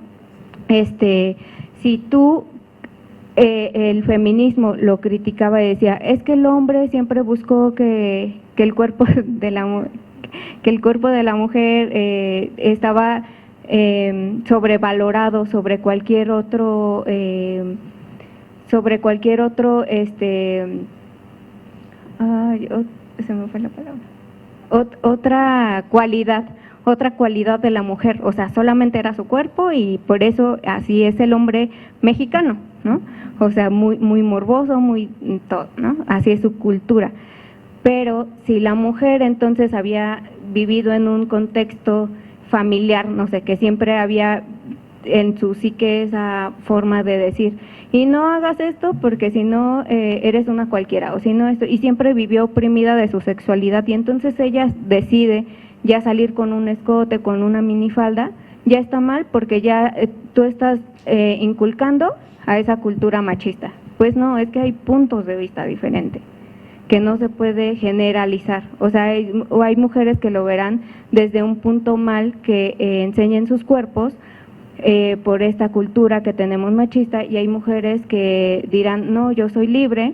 Si tú el feminismo lo criticaba y decía, es que el hombre siempre buscó que el cuerpo de la mujer estaba sobrevalorado sobre cualquier otro se me fue la palabra, otra cualidad de la mujer. O sea, solamente era su cuerpo, y por eso así es el hombre mexicano, ¿no? O sea, muy muy morboso, muy todo, ¿no? Así es su cultura. Pero si la mujer entonces había vivido en un contexto familiar, no sé, que siempre había en su psique esa forma de decir, y no hagas esto porque si no eres una cualquiera, o si no esto, y siempre vivió oprimida de su sexualidad, y entonces ella decide ya salir con un escote, con una minifalda, ya está mal porque ya tú estás inculcando a esa cultura machista. Pues no, es que hay puntos de vista diferentes que no se puede generalizar. O sea, hay mujeres que lo verán desde un punto mal, que enseñen sus cuerpos por esta cultura que tenemos machista, y hay mujeres que dirán, no, yo soy libre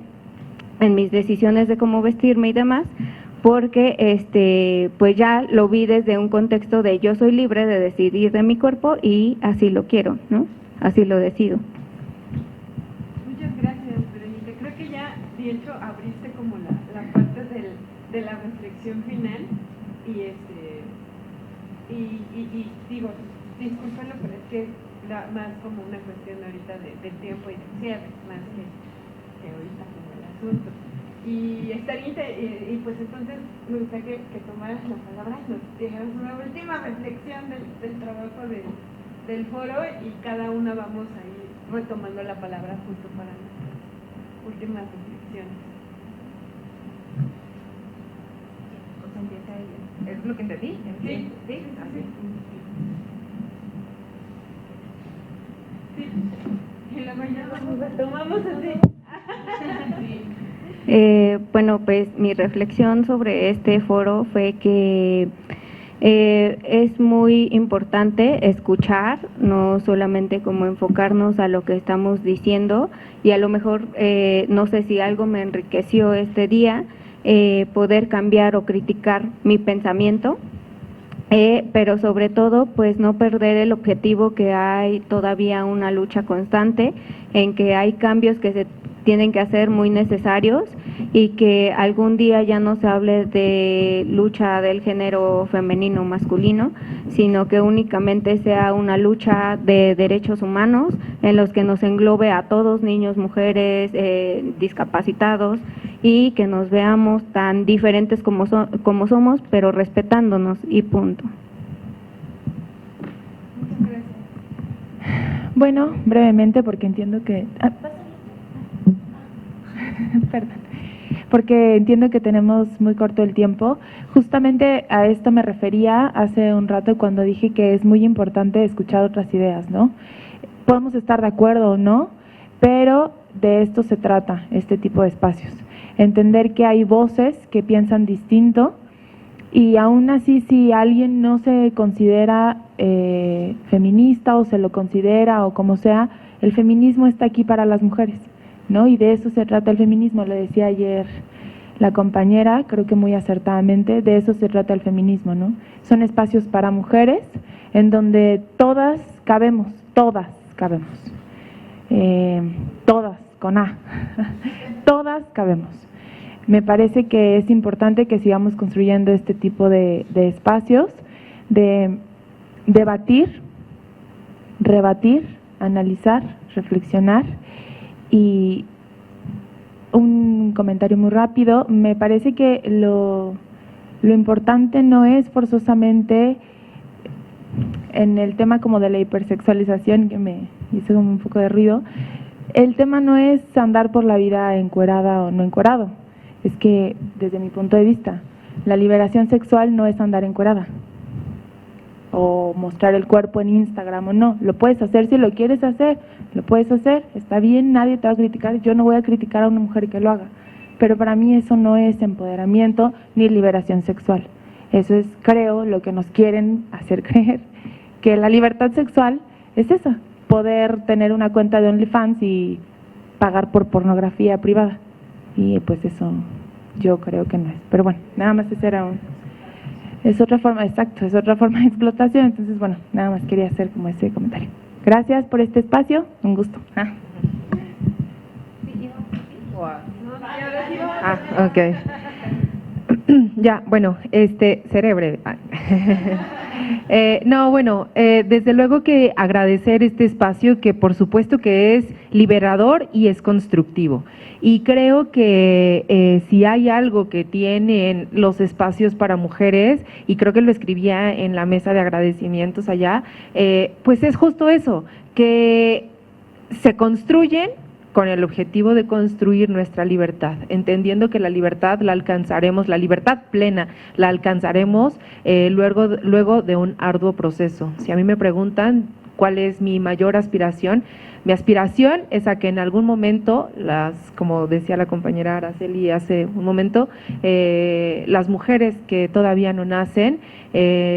en mis decisiones de cómo vestirme y demás, porque pues ya lo vi desde un contexto de yo soy libre de decidir de mi cuerpo y así lo quiero, ¿no? Así lo decido. Muchas gracias, Verónica. Creo que ya, de hecho, abriste como la parte de la reflexión final y digo, discúlpalo, pero es que más como una cuestión ahorita del tiempo y del cierre, más que ahorita como el asunto. Y pues entonces me gustaría que tomaras la palabra y nos dijeras una última reflexión del trabajo del foro y cada una vamos a ir retomando la palabra justo para nuestras últimas reflexiones. ¿Es lo que entendí? Sí, sí, así. Sí. Y la mañana retomamos así. Bueno, pues mi reflexión sobre este foro fue que es muy importante escuchar, no solamente como enfocarnos a lo que estamos diciendo y a lo mejor, no sé si algo me enriqueció este día, poder cambiar o criticar mi pensamiento, pero sobre todo pues no perder el objetivo que hay todavía una lucha constante en que hay cambios que se tienen que hacer muy necesarios y que algún día ya no se hable de lucha del género femenino o masculino, sino que únicamente sea una lucha de derechos humanos en los que nos englobe a todos, niños, mujeres, discapacitados, y que nos veamos tan diferentes como somos, pero respetándonos y punto. Muchas gracias. Bueno, brevemente, porque entiendo que... Perdón. Porque entiendo que tenemos muy corto el tiempo. Justamente a esto me refería hace un rato cuando dije que es muy importante escuchar otras ideas, ¿no? Podemos estar de acuerdo o no, pero de esto se trata este tipo de espacios. Entender que hay voces que piensan distinto y aún así si alguien no se considera feminista o se lo considera o como sea, el feminismo está aquí para las mujeres, ¿no? Y de eso se trata el feminismo, lo decía ayer la compañera, creo que muy acertadamente, de eso se trata el feminismo, ¿no? Son espacios para mujeres en donde todas cabemos, todas con A, todas cabemos. Me parece que es importante que sigamos construyendo este tipo de espacios, de debatir, rebatir, analizar, reflexionar. Y un comentario muy rápido, me parece que lo importante no es forzosamente en el tema como de la hipersexualización, que me hizo como un poco de ruido, el tema no es andar por la vida encuerada o no encuerado, es que desde mi punto de vista, la liberación sexual no es andar encuerada o mostrar el cuerpo en Instagram o no, lo puedes hacer si lo quieres hacer, lo puedes hacer, está bien, nadie te va a criticar, yo no voy a criticar a una mujer que lo haga, pero para mí eso no es empoderamiento ni liberación sexual, eso es, creo, lo que nos quieren hacer creer, que la libertad sexual es esa, poder tener una cuenta de OnlyFans y pagar por pornografía privada, y pues eso yo creo que no es, pero bueno, nada más ese era es otra forma, exacto, es otra forma de explotación, entonces bueno, nada más quería hacer como ese comentario. Gracias por este espacio, un gusto. Ok. Ya, bueno, seré breve. No, bueno, desde luego que agradecer este espacio que por supuesto que es liberador y es constructivo. Y creo que si hay algo que tienen los espacios para mujeres, y creo que lo escribía en la mesa de agradecimientos allá, pues es justo eso, que se construyen con el objetivo de construir nuestra libertad, entendiendo que la libertad la alcanzaremos, la libertad plena la alcanzaremos luego de un arduo proceso. Si a mí me preguntan cuál es mi mayor aspiración, mi aspiración es a que en algún momento, como decía la compañera Araceli hace un momento, las mujeres que todavía no nacen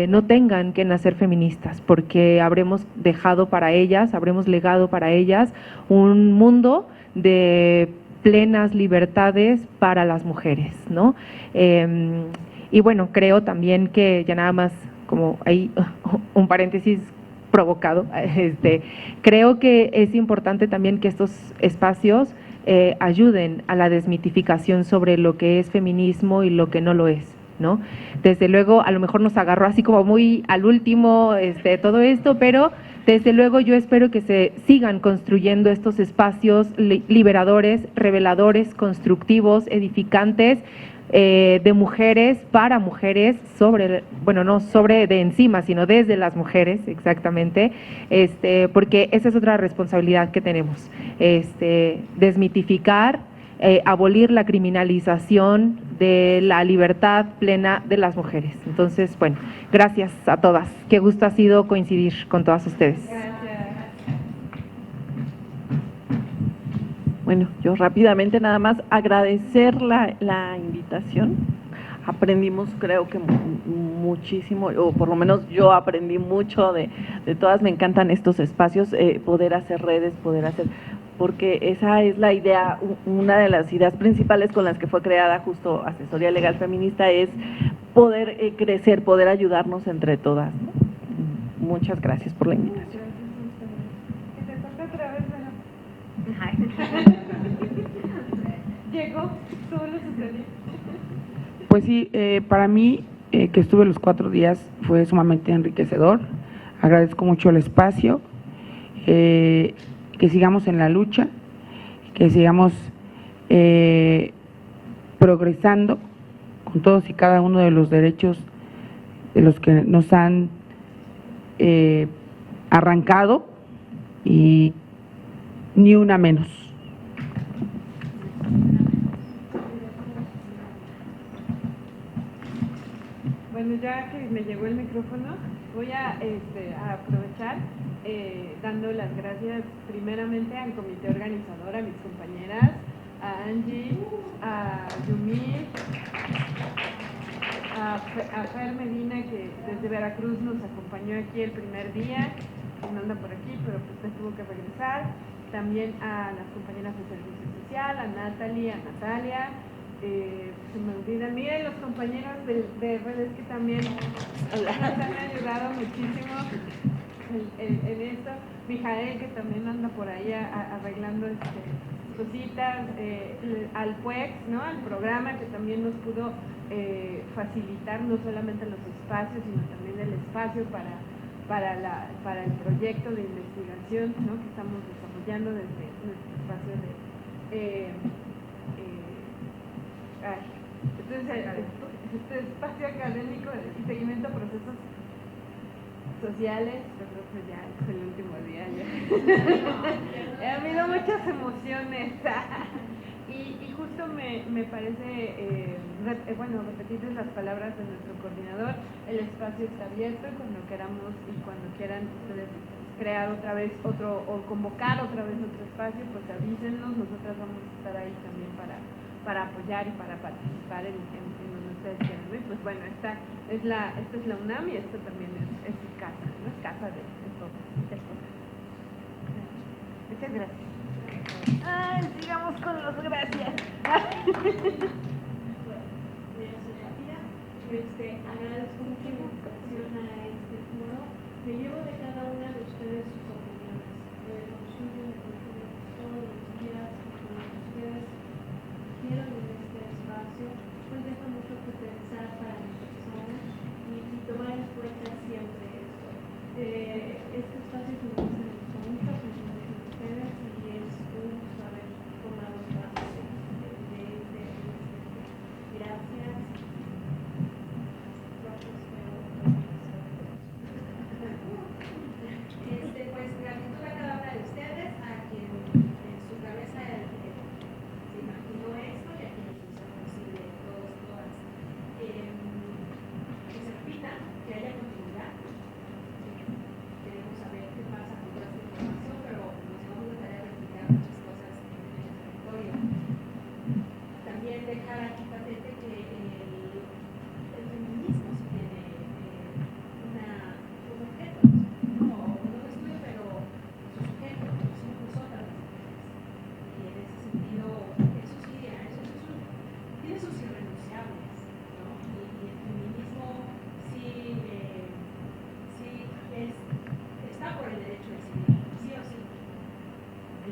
no tengan que nacer feministas, porque habremos dejado para ellas, habremos legado para ellas un mundo de plenas libertades para las mujeres, ¿no? Y bueno, creo también que ya nada más como hay un paréntesis provocado, creo que es importante también que estos espacios ayuden a la desmitificación sobre lo que es feminismo y lo que no lo es, ¿no? Desde luego, a lo mejor nos agarró así como muy al último todo esto, pero desde luego yo espero que se sigan construyendo estos espacios liberadores, reveladores, constructivos, edificantes, de mujeres para mujeres, no sobre de encima, sino desde las mujeres, exactamente, porque esa es otra responsabilidad que tenemos, desmitificar, abolir la criminalización de la libertad plena de las mujeres. Entonces, bueno, gracias a todas. Qué gusto ha sido coincidir con todas ustedes. Bueno, yo rápidamente nada más agradecer la invitación. Aprendimos, creo que muchísimo, o por lo menos yo aprendí mucho de todas. Me encantan estos espacios, poder hacer redes, porque esa es la idea, una de las ideas principales con las que fue creada justo Asesoría Legal Feminista, es poder crecer, poder ayudarnos entre todas, ¿no? Muchas gracias por la invitación. Llegó, todo lo sucedió. Pues sí, para mí, que estuve los 4 días, fue sumamente enriquecedor. Agradezco mucho el espacio, que sigamos en la lucha, que sigamos progresando con todos y cada uno de los derechos de los que nos han arrancado, y ni una menos. Bueno, ya que me llegó el micrófono, voy a aprovechar dando las gracias primeramente al comité organizador, a mis compañeras, a Angie, a Yumi, a Fer Medina, que desde Veracruz nos acompañó aquí el primer día, que no anda por aquí, pero pues tuvo que regresar. También a las compañeras de Servicio Social, a Natalie, a Natalia, se me olvidan, miren los compañeros de redes que también nos han ayudado muchísimo en esto. Mijael, que también anda por ahí arreglando cositas, al PUEX, ¿no? Al programa, que también nos pudo facilitar no solamente los espacios, sino también el espacio para el proyecto de investigación, ¿no? Que estamos desarrollando desde nuestro espacio este espacio académico y seguimiento a procesos sociales. Yo creo que ya es el último día. Ha habido muchas emociones. Y justo me parece, repetirles las palabras de nuestro coordinador: el espacio está abierto, y cuando queramos y cuando quieran ustedes crear otra vez otro, o convocar otra vez otro espacio, pues avísenos. Nosotras vamos a estar ahí también para apoyar y para participar en donde ustedes quieran, ¿no? Y pues bueno, esta es la UNAM, y esta también es su casa, ¿no? Es casa de todos. Muchas gracias. Ay, sigamos con los gracias. Agradezco mucho la invitación a este foro. Me llevo de cada una de ustedes sus opiniones. Los suyos, todos los días, con ustedes quiero en este espacio, pues deja mucho que pensar para las personas y tomar en cuenta siempre esto. Este espacio es un gusto mucho, aprender de ustedes, y es un gusto haber formado parte de este. Gracias.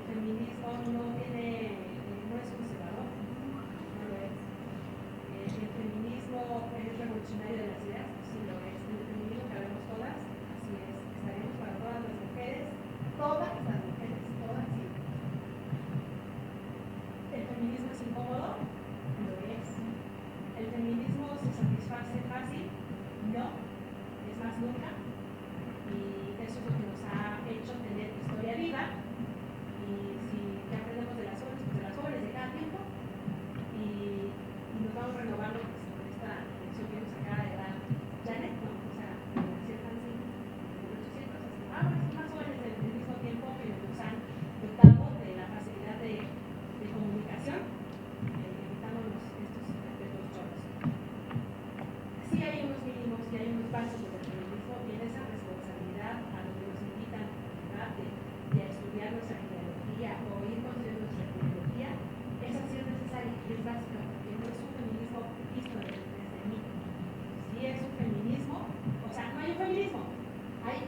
feminismo no es conservador, no lo es. El feminismo es revolucionario de las ideas, sí lo es. En el feminismo cabemos todas, así es. Estaremos para todas las mujeres, todas sí. ¿El feminismo es incómodo? Lo es. ¿El feminismo se satisface fácil? No, es más nunca. Y eso es lo que nos ha hecho tener historia viva. Y si ya aprendemos de las jóvenes de cada tiempo, y nos vamos renovando pues, con esta lección que nos acaba de dar Janet, ¿no? O sea, nació Hansen en 1800, ahora son más jóvenes del mismo tiempo que nos han dotado de la facilidad de comunicación, evitándonos estos perpetuos choros. Sí hay unos mínimos, sí hay unos pasos del feminismo y en esa responsabilidad a lo que nos invitan a estudiar nuestra genealogía o ir construyendo nuestra genealogía, esa sí es necesaria y es básica porque no es un feminismo visto desde mí. Sí es un feminismo, o sea, no hay un feminismo, hay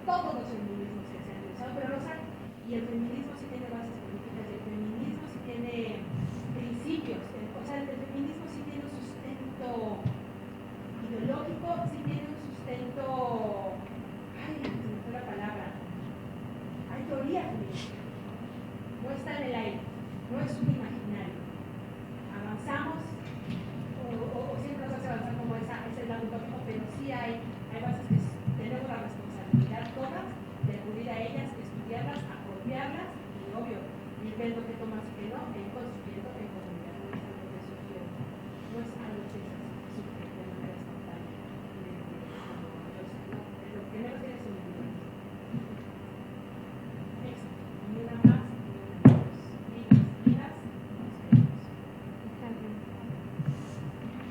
todos los feminismos que se han realizado, pero los hay. Y el feminismo sí tiene bases políticas, el feminismo sí tiene principios, o sea, el feminismo sí tiene un sustento ideológico, sí tiene un sustento, se me fue la palabra, hay teoría feminista, no está en el aire, no es un imaginario. Avanzamos, o siempre nos hace avanzar como ese lado utópico, pero sí hay bases que tenemos la responsabilidad todas de acudir a ellas, estudiarlas, apropiarlas y, obvio, ir viendo qué tomas y qué no, en construyendo, en comunidad. No es algo que surgió, no es algo que surge de manera espontánea. Lo que menos tiene es un individuo. Ni una más, ni una menos. Vidas,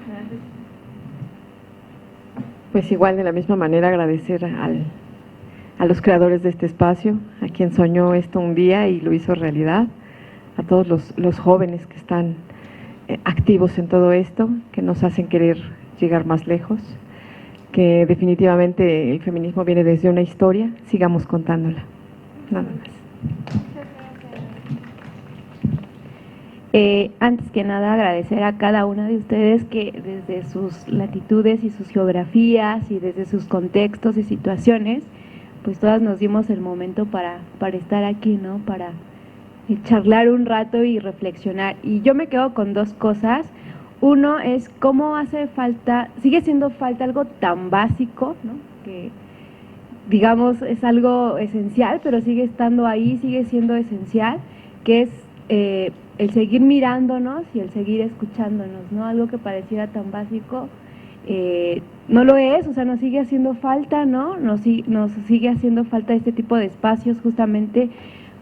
Gracias. Pues igual, de la misma manera, agradecer a los creadores de este espacio, a quien soñó esto un día y lo hizo realidad, a todos los jóvenes que están activos en todo esto, que nos hacen querer llegar más lejos, que definitivamente el feminismo viene desde una historia, sigamos contándola. Nada más. Antes que nada, agradecer a cada una de ustedes que desde sus latitudes y sus geografías y desde sus contextos y situaciones, pues todas nos dimos el momento para estar aquí, ¿no? Para charlar un rato y reflexionar. Y yo me quedo con dos cosas. Uno es cómo hace falta, sigue siendo falta algo tan básico, ¿no? Que digamos es algo esencial, pero sigue estando ahí, sigue siendo esencial, que es el seguir mirándonos y el seguir escuchándonos, ¿no? Algo que pareciera tan básico, no lo es, o sea, nos sigue haciendo falta, ¿no? Nos sigue haciendo falta este tipo de espacios justamente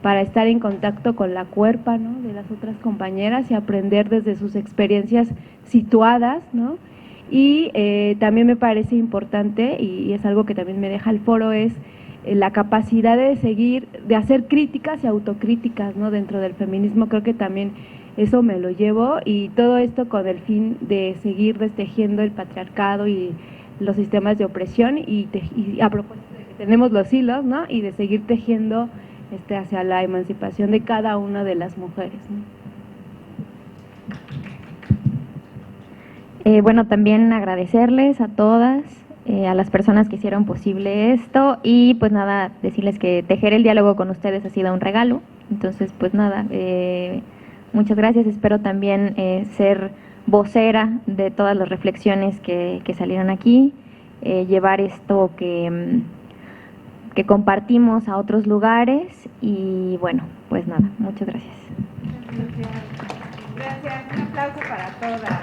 para estar en contacto con la cuerpa, ¿no? De las otras compañeras y aprender desde sus experiencias situadas, ¿no? Y también me parece importante, y es algo que también me deja el foro, es la capacidad de seguir, de hacer críticas y autocríticas, ¿no? Dentro del feminismo. Creo que también eso me lo llevo, y todo esto con el fin de seguir destejiendo el patriarcado y los sistemas de opresión, y a propósito de que tenemos los hilos, ¿no? Y de seguir tejiendo hacia la emancipación de cada una de las mujeres, ¿no? Bueno, también agradecerles a todas, a las personas que hicieron posible esto, y pues nada, decirles que tejer el diálogo con ustedes ha sido un regalo. Entonces pues nada, muchas gracias. Espero también ser vocera de todas las reflexiones que salieron aquí, llevar esto que compartimos a otros lugares, y bueno, pues nada, muchas gracias. Gracias, un aplauso para todas.